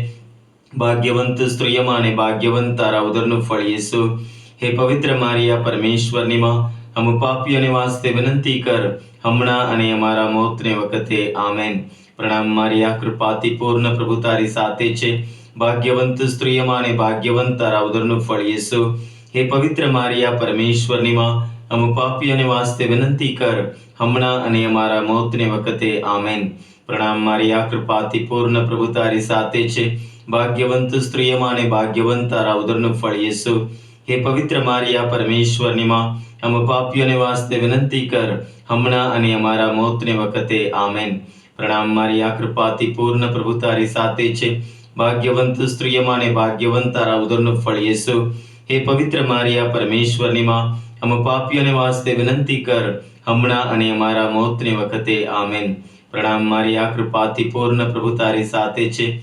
ભાગ્યવંત સ્ત્રીઓમાં અને ભાગ્યવંત તારા ઉદરનું ફળ યેસુ. હે પવિત્ર મારિયા, પરમેશ્વરની માં, हम પાપીઓને વાસ્તે વિનંતી કર, હમણાં અને અમારા મોતને વખતે. આમેન. પ્રણામ મારિયા, કૃપાથી પૂર્ણ, પ્રભુ તારી સાથે છે. ભાગ્યવંત સ્ત્રીઓમાં અને ભાગ્યવંત તારા ઉદરનું ફળ યેસુ. હે પવિત્ર મારિયા, પરમેશ્વરની માં, हम પાપીઓને વાસ્તે વિનંતી કર, હમણાં અને અમારા મોતને વખતે. આમેન. પ્રણામ મારિયા, કૃપાથી પૂર્ણ, પ્રભુ તારી સાથે છે. ભાગ્યવંત સ્ત્રીઓમાં અને ભાગ્યવંત તારા ઉદરનું ફળ યેસુ. હે પવિત્ર મારિયા, પરમેશ્વરની માં, हम પાપીઓને વાસ્તે વિનંતી કર, હમણાં અને અમારા મોતને વખતે. આમેન. પ્રણામ મારિયા, કૃપાથી પૂર્ણ, પ્રભુ તારી સાથે છે. ભાગ્યવંત સ્ત્રીઓમાં અને ભાગ્યવંત તારા ઉદરનું ફળ યેસુ. હે પવિત્ર મારિયા, પરમેશ્વરની માં, हम પાપીઓને વાસ્તે વિનંતી કર, હમણાં અને અમારા મોતને વખતે. આમેન. પ્રણામ મારિયા, કૃપાથી પૂર્ણ, પ્રભુ તારી સાથે છે.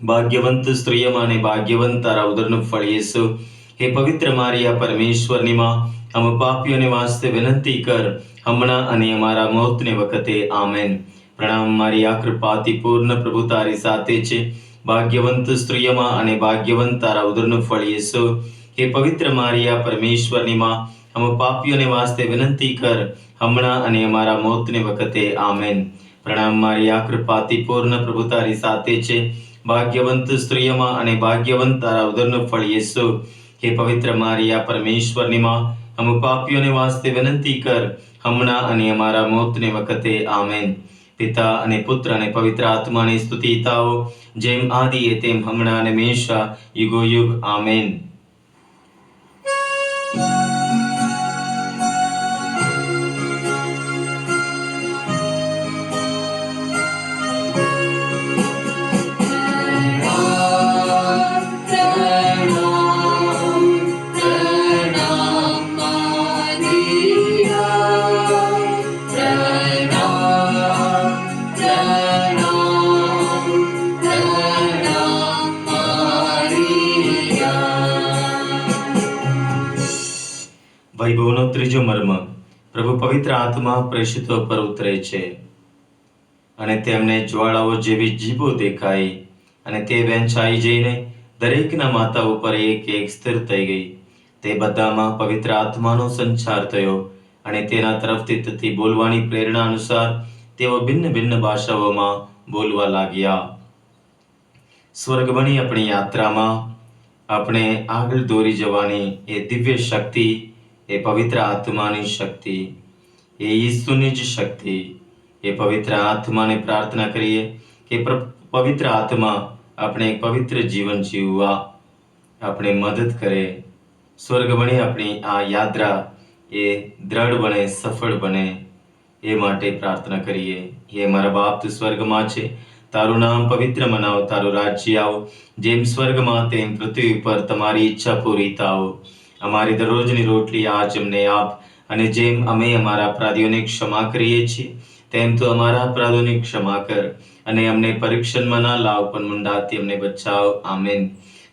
ભાગ્યવંત સ્ત્રીઓમાં અને ભાગ્યવંત તારા ઉદરનું ફળ યેસુ. હે પવિત્ર મારિયા, પરમેશ્વરની માં, हम પાપીઓને વાસ્તે વિનંતી કર, હમણાં અને અમારા મોતને વખતે. આમેન. પ્રણામ મારિયા, કૃપાથી પૂર્ણ, પ્રભુ તારી સાથે છે. ભાગ્યવંત સ્ત્રીઓમાં અને ભાગ્યવંત તારા ઉદરનું ફળ યેસુ. હે પવિત્ર મારિયા, પરમેશ્વરની માં, हम પાપીઓને વાસ્તે વિનંતી કર, હમણાં અને અમારા મોતને વખતે. આમેન. પ્રણામ મારિયા, કૃપાથી પૂર્ણ, પ્રભુ તારી સાથે છે. ભાગ્યવંત સ્ત્રીઓમાં અને ભાગ્યવંત તારા ઉદરનું ફળ યેસુ. હે પવિત્ર મારિયા, પરમેશ્વરની માં, हम પાપીઓને વાસ્તે વિનંતી કર, હમણાં અને અમારા મોતને વખતે. આમેન. પિતા અને પુત્ર અને પવિત્ર આત્માની સ્તુતિ થાઓ, જેમ આદિએ તેમ હમણાં અને હંમેશા યુગો યુગ. આમેન. ત્રીજો મર્મ, પ્રભુ પવિત્ર આત્મા પ્રેષિતો પર ઉતરે છે અને તેમને જ્વાળાઓ જેવી જીભો દેખાઈ અને તે વહેંચાઈ જઈને દરેકના માથા ઉપર એક એક સ્થિર થઈ ગઈ. તે બધામાં પવિત્ર આત્માનો સંચાર થયો અને તેના તરફથી થતી બોલવાની પ્રેરણા અનુસાર તેઓ ભિન્ન ભિન્ન ભાષાઓમાં બોલવા લાગ્યા. સ્વર્ગવની આપણી યાત્રામાં આપણે આગળ દોરી જવાની એ દિવ્ય શક્તિ, એ પવિત્ર આત્માની શક્તિ, એ ઈસુની જ શક્તિ. એ પવિત્ર આત્માને પ્રાર્થના કરીએ કે પવિત્ર આત્મા આપણે એક પવિત્ર જીવન જીવવા આપણે મદદ કરે. સ્વર્ગવણી આપણી આ યાત્રા એ દ્રઢ બને, સફળ બને, એ માટે પ્રાર્થના કરીએ. હે મારા બાપ, તું સ્વર્ગમાં છે, તારું નામ પવિત્ર મનાવ, તારું રાજ્ય આવો, જેમ સ્વર્ગમાં તેમ પૃથ્વી પર તમારી ઈચ્છા પૂરી થાવ. અમારી દરરોજની રોટલી આજ અમને આપ, અને જેમ અમે અમારા અપરાધીઓને ક્ષમા કરીએ છીએ તેમ તું અમારા અપરાધોની ક્ષમા કર, અને અમને પરીક્ષણમાં ના લાવ, પણ મુંડાથી અમને બચાવ. આમેન.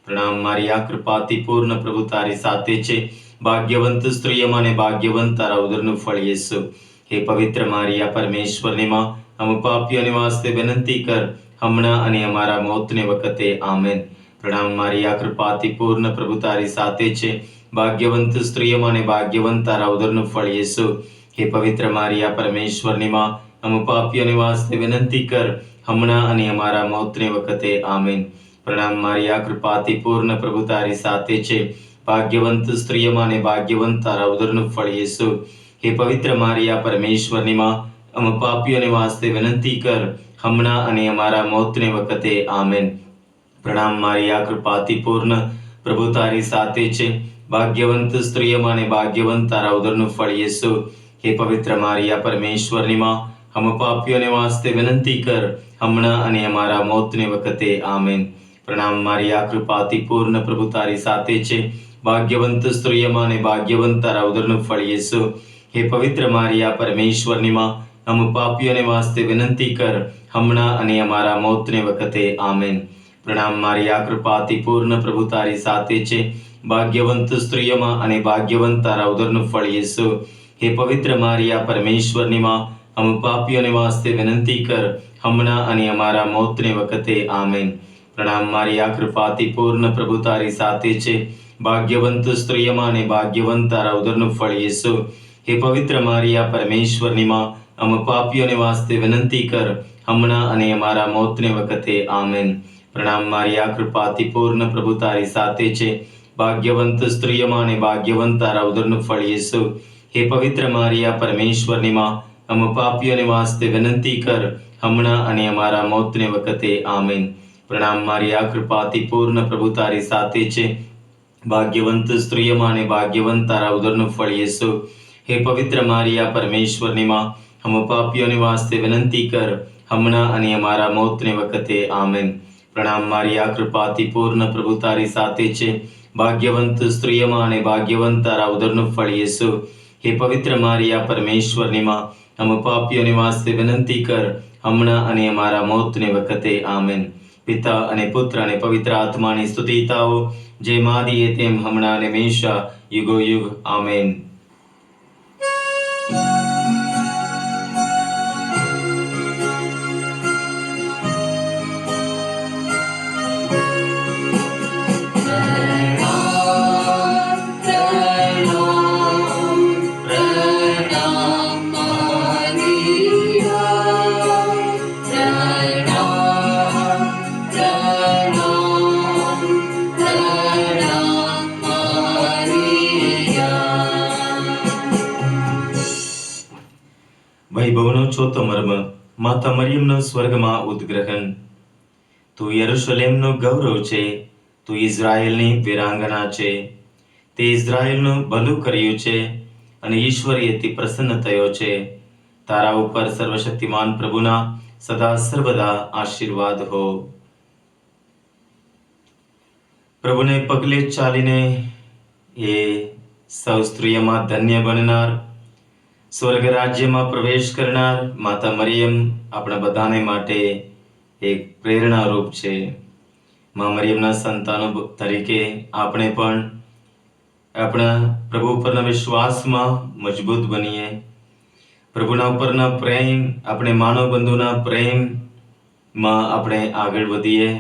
પ્રણામ. મારી આ કૃપાથી પૂર્ણ પ્રભુ તારી સાથે છે. ભાગ્યવંત સ્ત્રીઓમાં અને ભાગ્યવંત તારા ઉદરનું ફળ યેસુ. હે પવિત્ર મારિયા, પરમેશ્વરની માં, અમ પાપીઓને વાસ્તે વિનંતી કર, હમણાં અને અમારા મોતને વખતે. આમેન. પ્રણામ. મારી આ કૃપાથી પૂર્ણ પ્રભુ તારી સાથે છે. ભાગ્યવંત સ્ત્રીઓમાં અને ભાગ્યવંત તારા ઉદરનું ફળ યેસુ. હે પવિત્ર મારિયા, પરમેશ્વરની માં, અમ પાપીઓને વાસ્તે વિનંતી કર, હમણાં અને અમારા મોતને વખતે. આમેન. પ્રણામ. મારી આ કૃપાથી પૂર્ણ પ્રભુ તારી સાથે છે. ભાગ્યવંત સ્ત્રીઓમાં અને ભાગ્યવંત તારા ઉદરનું ફળ યેસુ. હે પવિત્ર મારિયા, પરમેશ્વરની માં, અમ પાપીઓને વાસ્તે વિનંતી કર, હમણાં અને અમારા મોતને વખતે. આમેન. પ્રણામ. મારી આ કૃપાથી પૂર્ણ પ્રભુ તારી સાથે છે. ભાગ્યવંત સ્ત્રીઓમાં અને ભાગ્યવંત તારા ઉદરનું ફળ યેસુ. હે પવિત્ર મારિયા, પરમેશ્વરની માં, અમ પાપીઓને વાસ્તે વિનંતી કર, હમણાં અને અમારા મોતને વખતે. આમેન. પ્રણામ. મારી આ કૃપાથી પૂર્ણ પ્રભુ તારી સાથે છે. ભાગ્યવંત સ્ત્રીઓમાં અને ભાગ્યવંત તારા ઉદરનું ફળ યેસુ. હે પવિત્ર મારિયા, પરમેશ્વરની માં, અમ પાપીઓને વાસ્તે વિનંતી કર, હમણાં અને અમારા મોતને વખતે. આમેન. પ્રણામ. મારી આ કૃપાથી પૂર્ણ પ્રભુ તારી સાથે છે. ભાગ્યવંત સ્ત્રીઓમાં અને ભાગ્યવંત તારા ઉદરનું ફળ યેસુ. હે પવિત્ર મારિયા, પરમેશ્વરની માં, અમ પાપીઓને વાસ્તે વિનંતી કર, હમણાં અને અમારા મોતને વખતે. આમેન. પ્રણામ. મારી આ કૃપાથી પૂર્ણ પ્રભુ તારી સાથે છે. ભાગ્યવંત સ્ત્રીઓમાં અને ભાગ્યવંત તારા ઉદરનું ફળ યેસુ. હે પવિત્ર મારિયા, પરમેશ્વરની માં, અમ પાપીઓને વાસ્તે વિનંતી કર, હમણાં અને અમારા મોતને વખતે. આમેન. પ્રણામ. મારી આ કૃપાથી પૂર્ણ પ્રભુ તારી સાથે છે. ભાગ્યવંત સ્ત્રીઓમાં અને ભાગ્યવંત તારા ઉદરનું ફળ યેસુ. હે પવિત્ર મારિયા, પરમેશ્વરની માં, અમ પાપીઓને વાસ્તે વિનંતી કર, હમણાં અને અમારા મોતને વખતે. આમેન. પ્રણામ. મારી આ કૃપાથી પૂર્ણ પ્રભુ તારી સાથે છે. ભાગ્યવંત સ્ત્રીઓમાં અને ભાગ્યવંત તારા ઉદરનું ફળ યેસુ. હે પવિત્ર મારિયા, પરમેશ્વરની માં, અમ પાપીઓને વાસ્તે વિનંતી કર, હમણાં અને અમારા મોતને વખતે. આમેન. પ્રણામ. મારી આ કૃપાથી પૂર્ણ પ્રભુ તારી સાથે છે. ભાગ્યવંત સ્ત્રીઓમાં અને ભાગ્યવંત તારા ઉદરનું ફળ યેસુ. હે પવિત્ર મારિયા, પરમેશ્વરની માં, અમ પાપીઓને વાસ્તે વિનંતી કર, હમણાં અને અમારા મોતને વખતે. આમેન. પિતા અને પુત્ર અને પવિત્ર આત્માની સ્તુતિ થાઓ, જેમ આદિએ તેમ હમણાં અને હંમેશા યુગો યુગ. આમેન. વૈભવનો ચોથો મર્મ, માતા મરિયમનું સ્વર્ગમાં ઉદ્ગ્રહણ. તું યરુશલેમનું ગૌરવ છે, તું ઇઝરાયેલની વીરાંગના છે. તે ઇઝરાયેલનું ભલું કર્યું છે અને ઈશ્વરીયથી પ્રસન્ન થયો છે. તારા ઉપર સર્વશક્તિમાન પ્રભુના સદા સર્વદા આશીર્વાદ હો. પ્રભુને પગલે ચાલીને એ સૌ સ્ત્રીઓમાં ધન્ય બનનાર, સ્વર્ગ રાજ્યમાં પ્રવેશ કરનાર માતા મરિયમ આપણા બધાને માટે એક પ્રેરણારૂપ છે. મા મરિયમના સંતાનો તરીકે આપણે પણ આપણા પ્રભુ ઉપરના વિશ્વાસમાં મજબૂત બનીએ, પ્રભુના ઉપરના પ્રેમ, આપણે માનવ બંધુના પ્રેમમાં આપણે આગળ વધીએ,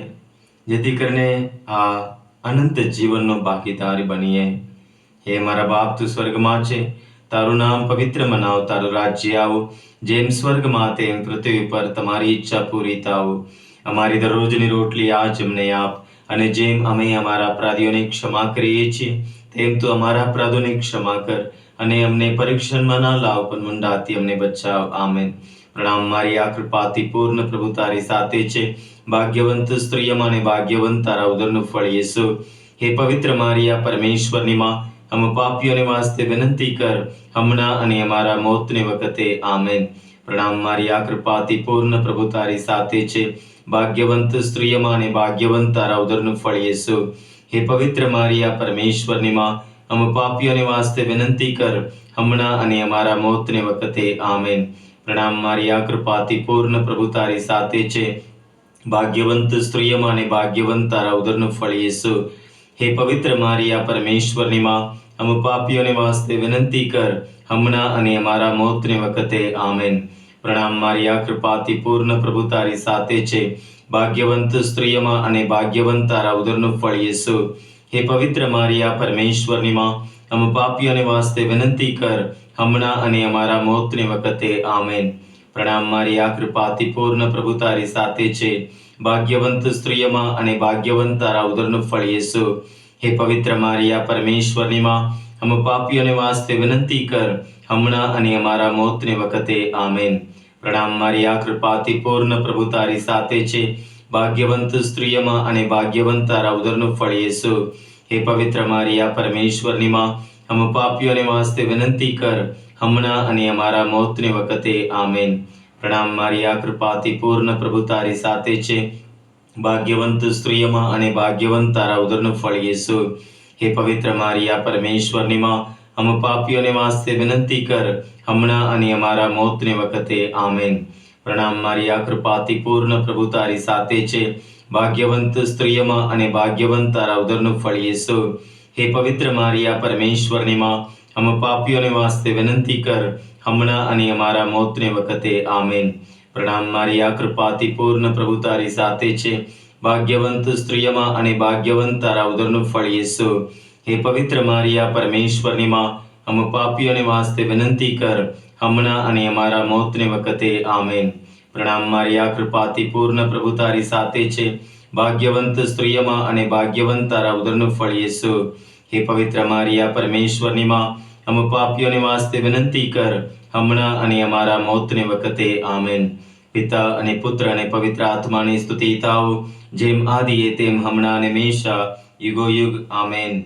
જેથી કરીને આ અનંત જીવનનો ભાગીદાર બનીએ. હે મારા બાપ, તું સ્વર્ગમાં છે, તારું નામ પવિત્ર મનાવ, તારું રાજ્ય આવો, જેમ સ્વર્ગમાં તેમ પૃથ્વી પર તમારી ઈચ્છા પૂરી થાવ. અમારી દરરોજની રોટલી આજ અમને આપ, અને જેમ અમે અમારા અપરાધીઓને ક્ષમા કરીએ છીએ, તેમ તું અમારા અપરાધોને ક્ષમા કર, અને અમને પરીક્ષણમાં ના લાવ, પણ મુંડાથી અમને બચાવ. આમેન. પ્રણામ મારી આ કૃપાથી પૂર્ણ પ્રભુ તારી સાથે છે. ભાગ્યવંત સ્ત્રીઓમાં અને ભાગ્યવંત તારા ઉદરનું ફળ યેસુ. હે પવિત્ર મારિયા, પરમેશ્વરની માં, हम पापियों वास्ते विनती कर, हमना અને અમારા મોતને વખતે. આમેન. પ્રણામ મારિયા, કૃપાથી પૂર્ણ પ્રભુ તારી સાથે છે. ભાગ્યવંત સ્ત્રીઓમાં અને ભાગ્યવંત તારા ઉદરનું ફળ યેસુ. હે પવિત્ર મારિયા, પરમેશ્વરની માં, हम પાપીઓને વાસ્તે વિનંતી કર, हमना અને અમારા મોતને વખતે. આમેન. પ્રણામ મારિયા, કૃપાથી પૂર્ણ પ્રભુ તારી સાથે છે. ભાગ્યવંત સ્ત્રીઓમાં અને ભાગ્યવંત તારા ઉદરનું ફળ યેસુ. હે પવિત્ર મારિયા, પરમેશ્વરની માં, हम પાપીઓને વાસ્તે વિનંતી કર, हमना અને અમારા મોતને વખતે. આમેન. પ્રણામ મારિયા, કૃપાથી પૂર્ણ પ્રભુ તારી સાથે છે. ભાગ્યવંત સ્ત્રીઓમાં અને ભાગ્યવંત તારા ઉદરનું ફળ યેસુ. હે પવિત્ર મારિયા, પરમેશ્વરની માં, हम પાપીઓને વાસ્તે વિનંતી કર, हमना અને અમારા મોતને વખતે. આમેન. પ્રણામ મારિયા, કૃપાથી પૂર્ણ પ્રભુ તારી સાથે છે. ભાગ્યવંત સ્ત્રીઓમાં અને ભાગ્યવંત તારા ઉદરનું ફળ યેસુ. હે પવિત્ર મારિયા, પરમેશ્વરની માં, हम પાપીઓને વાસ્તે વિનંતી કર, हमना અને અમારા મોતને વખતે. આમેન. પ્રણામ મારિયા, કૃપાથી પૂર્ણ પ્રભુ તારી સાથે છે. ભાગ્યવંત સ્ત્રીઓમાં અને ભાગ્યવંત તારા ઉદરનું ફળ યેસુ. હે પવિત્ર મારિયા, પરમેશ્વરની માં, हम પાપીઓને વાસ્તે વિનંતી કર, हमना અને અમારા મોતને વખતે. આમેન. પ્રણામ મારિયા, કૃપાથી પૂર્ણ પ્રભુ તારી સાથે છે. ભાગ્યવંત સ્ત્રીઓમાં અને ભાગ્યવંત તારા ઉદરનું ફળ યેસુ. હે પવિત્ર મારિયા, પરમેશ્વરની માં, हम પાપીઓને વાસ્તે વિનંતી કર, हमना અને અમારા મોતને વખતે. આમેન. પ્રણામ મારિયા, કૃપાથી પૂર્ણ પ્રભુ તારી સાથે છે. ભાગ્યવંત સ્ત્રીઓમાં અને ભાગ્યવંત તારા ઉદરનું ફળ યેસુ. હે પવિત્ર મારિયા, પરમેશ્વરની માં, हम પાપીઓને વાસ્તે વિનંતી કર, हमना અને અમારા મોતને વખતે. આમેન. પ્રણામ મારિયા, કૃપાથી પૂર્ણ પ્રભુ તારી સાથે છે. ભાગ્યવંત સ્ત્રીઓમાં અને ભાગ્યવંત તારા ઉદરનું ફળ યેસુ. હે પવિત્ર મારિયા, પરમેશ્વરની માં, हम પાપીઓને વાસ્તે વિનંતી કર, हमना અને અમારા મોતને વખતે. આમેન. પ્રણામ મારિયા, કૃપાથી પૂર્ણ પ્રભુ તારી સાથે છે. ભાગ્યવંત સ્ત્રીઓમાં અને ભાગ્યવંત તારા ઉદરનું ફળ યેસુ. હે પવિત્ર મારિયા, પરમેશ્વરની માં, हम પાપીઓને વાસ્તે વિનંતી કર, हमना અને અમારા મોતને વખતે. આમેન. પિતા અને પુત્ર અને પવિત્ર આત્માની સ્તુતિ થાવ, જેમ આદિએ તેમ હમણાં અને હંમેશા, યુગો યુગ. આમેન.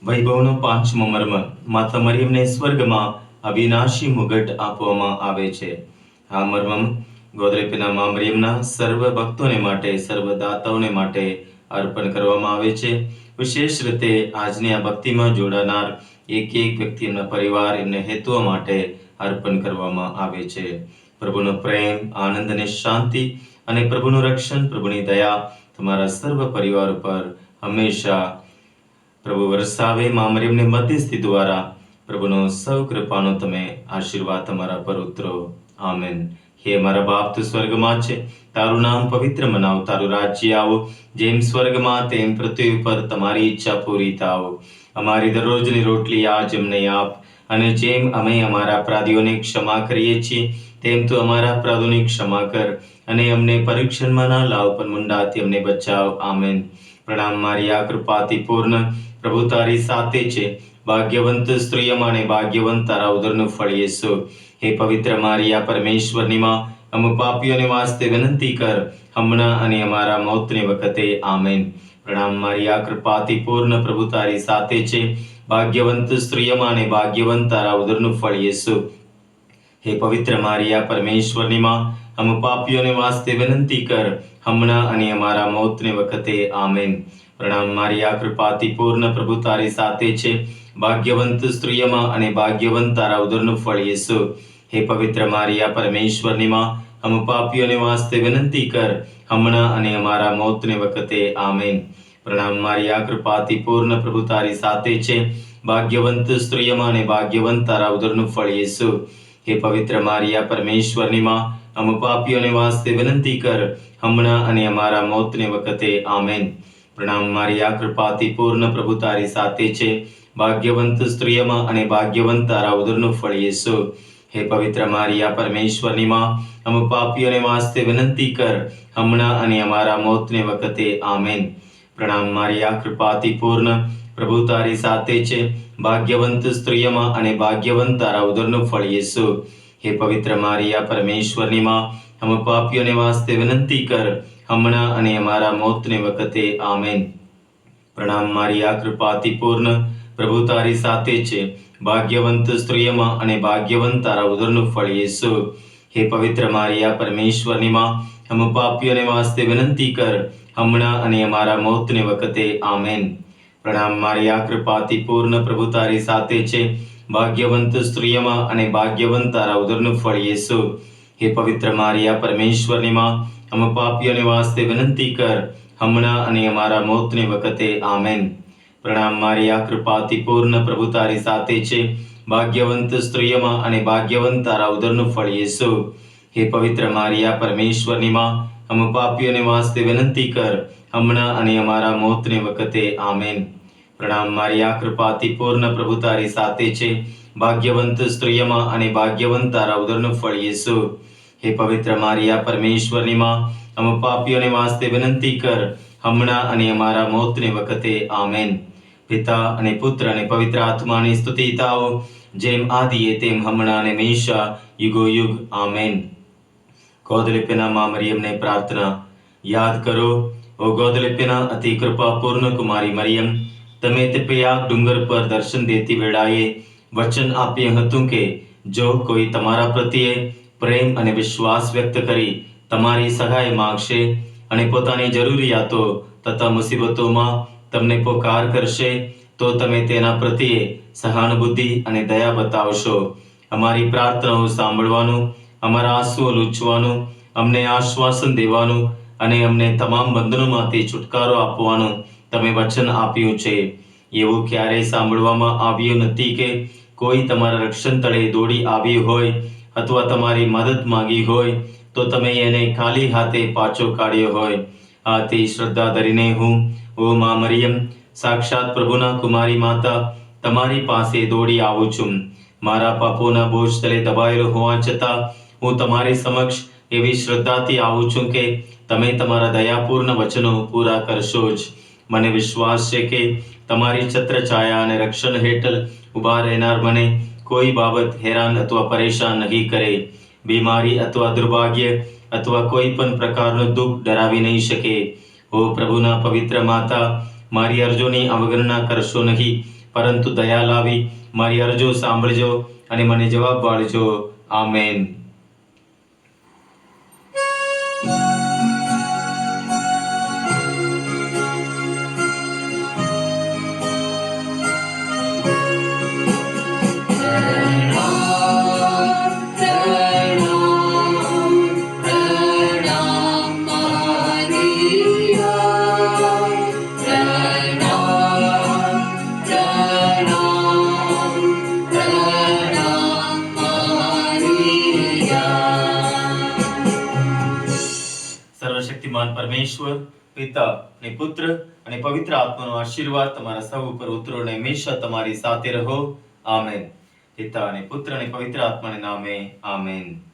વૈભવનો પાંચમો મર્મ, માતા મરિયમને સ્વર્ગમાં અવિનાશી મુગટ આપવામાં આવે છે. આ મર્મ ગોદરેપીના મા મરિયમના સર્વ ભક્તોને માટે, સર્વ દાતાઓને માટે અર્પણ કરવામાં આવે છે. વિશેષ રીતે આજની આ ભક્તિમાં જોડાનાર એક એક વ્યક્તિ, એમના પરિવાર, એમના હેતુઓ માટે અર્પણ કરવામાં આવે છે. પ્રભુનો પ્રેમ, આનંદ અને શાંતિ અને પ્રભુનું રક્ષણ, પ્રભુની દયા તમારા સર્વ પરિવાર ઉપર હંમેશા પ્રભુ વરસાવે. મા મરિયમની મધ્યસ્થી દ્વારા પ્રભુનો સૌ કૃપાનો તમે આશીર્વાદ તમારા પર ઉતરો. આમેન. હે મારા બાપ, તું સ્વર્ગમાં છે, તારું નામ પવિત્ર મનાવ, તારું રાજ્ય આવો, જેમ સ્વર્ગમાં તેમ પૃથ્વી પર તમારી ઈચ્છા પૂરી થાવ. અમારી દરરોજની રોટલી આજ અમને આપ, અને જેમ અમે અમારા અપરાધીઓને ક્ષમા કરીએ છીએ, તેમ તું અમારા અપરાધોની ક્ષમા કર, અને અમને પરીક્ષણમાં ના લાવ, પણ મુંડાથી અમને બચાવ. આમેન. પ્રણામ મારિયા, કૃપાથી પૂર્ણ પ્રભુ તારી સાથે છે. ભાગ્યવંત સ્ત્રીઓમાં અને ભાગ્યવંત તારા ઉદરનું ફળ યેસુ. હે પવિત્ર મારિયા, પરમેશ્વરની માં, हम પાપીઓને વાસ્તે વિનંતી કર, हमना અને અમારા મોતને વખતે. આમેન. પ્રણામ મારિયા, કૃપાથી પૂર્ણ, પ્રભુ તારી સાથે છે. ભાગ્યવંત સ્ત્રીઓમાં અને ભાગ્યવંત તારા ઉદરનું ફળ યેસુ. હે પવિત્ર મારિયા, પરમેશ્વરની માં, हम પાપીઓને વાસ્તે વિનંતી કર, હમણાં અને અમારા મોતને વખતે. આમેન. પ્રણામ મારિયા, કૃપાથી પૂર્ણ, પ્રભુ તારી સાથે છે. ભાગ્યવંત સ્ત્રીઓમાં અને ભાગ્યવંત તારા ઉદરનું ફળ યેસુ. હે પવિત્ર મારિયા, પરમેશ્વરની માં, हम પાપીઓને વાસ્તે વિનંતી કર, હમણાં અને અમારા મોતને વખતે. આમેન. પ્રણામ મારિયા, કૃપાથી પૂર્ણ, પ્રભુ તારી સાથે છે. ભાગ્યવંત સ્ત્રીઓમાં અને ભાગ્યવંત તારા ઉદરનું ફળ યેસુ. હે પવિત્ર મારિયા, પરમેશ્વરની માં, हम પાપીઓને વાસ્તે વિનંતી કર, હમણાં અને અમારા મોતને વખતે. આમેન. પ્રણામ મારિયા, કૃપાથી પૂર્ણ, પ્રભુ તારી સાથે છે. ભાગ્યવંત સ્ત્રીઓમાં અને ભાગ્યવંત તારા ઉદરનું ફળ યેસુ. હે પવિત્ર મારિયા, પરમેશ્વરની માં, हम પાપીઓને વાસ્તે વિનંતી કર, હમણાં અને અમારા મોતને વખતે. આમેન. પ્રણામ મારિયા, કૃપાથી પૂર્ણ, પ્રભુ તારી સાથે છે. ભાગ્યવંત સ્ત્રીઓમાં અને ભાગ્યવંત તારા ઉદરનું ફળ યેસુ. હે પવિત્ર મારિયા, પરમેશ્વરની માં, हम પાપીઓને વાસ્તે વિનંતી કર, હમણાં અને અમારા મોતને વખતે. આમેન. પ્રણામ મારિયા, કૃપાથી પૂર્ણ, પ્રભુ તારી સાથે છે. ભાગ્યવંત સ્ત્રીઓમાં અને ભાગ્યવંત તારા ઉદરનું ફળ યેસુ. હે પવિત્ર મારિયા, પરમેશ્વરની માં, हम પાપીઓને વાસ્તે વિનંતી કર, હમણાં અને અમારા મોતને વખતે. આમેન. પ્રણામ મારિયા, કૃપાથી પૂર્ણ, પ્રભુ તારી સાથે છે. ભાગ્યવંત સ્ત્રીઓમાં અને ભાગ્યવંત તારા ઉદરનું ફળ યેસુ. હે પવિત્ર મારિયા, પરમેશ્વરની માં, हम પાપીઓને વાસ્તે વિનંતી કર, હમણાં અને અમારા મોતને વખતે. આમેન. પ્રણામ મારિયા, કૃપાથી પૂર્ણ, પ્રભુ તારી સાથે છે. ભાગ્યવંત સ્ત્રીઓમાં અને ભાગ્યવંત તારા ઉદરનું ફળ યેસુ. હે પવિત્ર મારિયા, પરમેશ્વરની માં, हम પાપીઓને વાસ્તે વિનંતી કર, હમણાં અને અમારા મોતને વખતે. આમેન. પ્રણામ મારિયા, કૃપાથી પૂર્ણ, પ્રભુ તારી સાથે છે. ભાગ્યવંત સ્ત્રીઓમાં અને ભાગ્યવંત તારા ઉદરનું ફળ યેસુ. હે પવિત્ર મારિયા, પરમેશ્વરની માં, हम પાપીઓને વાસ્તે વિનંતી કર, હમણાં અને અમારા મોતને વખતે. આમેન. પિતા અને પુત્ર અને પવિત્ર આત્માની સ્તુતિ થાઓ, જેમ આદિએ તેમ હમણાં અને હંમેશા યુગો યુગ. આમેન. ગોદલિપ્યના માં મરિયમને પ્રાર્થના યાદ કરો. ઓ ગોદલિપ્યના અતિ કૃપા પૂર્ણ કુમારી મરિયમ, તમે તે પ્રયાગ ડુંગર પર દર્શન દેતી વેળાએ વચન આપ્યું હતું કે જો કોઈ તમારા પ્રત્યે પ્રેમ અને વિશ્વાસ વ્યક્ત કરી તમારી સહાય માંગશે અને પોતાની જરૂરિયાતો તથા મુસીબતોમાં તમને પોકાર કરશે, તો તમે તેના પ્રત્યે સહાનુભૂતિ અને દયા બતાવશો. અમારી પ્રાર્થનાઓ સાંભળવાનું, અમારા આંસુઓ લૂછવાનું, અમને આશ્વાસન દેવાનું અને અમને તમામ બંધનોમાંથી છુટકારો આપવાનું તમે વચન આપ્યું છે. એવું ક્યારેય સાંભળવામાં આવ્યું નથી કે કોઈ તમારા રક્ષણ તળે દોડી આવ્યું હોય અથવા તમારી મદદ માંગી હોય તો તમે એને ખાલી હાથે પાછો કાઢ્યો હોય. આથી શ્રદ્ધા ધરીને હું, ઓ મા મરિયમ, સાક્ષાત પ્રભુના કુમારી માતા, તમારી પાસે દોડી આવું છું. મારા પાપોના બોજ તળે દબાયેલો હોવા છતાં હું તમારી સમક્ષ એવી શ્રદ્ધાથી આવું છું કે તમે તમારા દયાપૂર્ણ વચનો પૂરા કરશો જ. મને વિશ્વાસ છે કે તમારી છત્રછાયા અને રક્ષણ હેઠળ ઊભા રહેનાર મને કોઈ બાબત હેરાન અથવા પરેશાન નહીં કરે. બીમારી અથવા દુર્ભાગ્ય અથવા કોઈ પણ પ્રકારનું દુઃખ ડરાવી નહીં શકે. ઓ પ્રભુના પવિત્ર માતા, મારી અરજોની અવગણના કરશો નહીં, પરંતુ દયા લાવી મારી અરજો સાંભળજો અને મને જવાબ આપજો. આમેન. સર્વશક્તિમાન પરમેશ્વર, પિતા અને પુત્ર અને પવિત્ર આત્માનો આશીર્વાદ તમારા સૌ ઉપર ઉતરો અને હંમેશા તમારી સાથે રહો. આમેન. પિતા અને પુત્ર અને પવિત્ર આત્માના નામે. આમેન.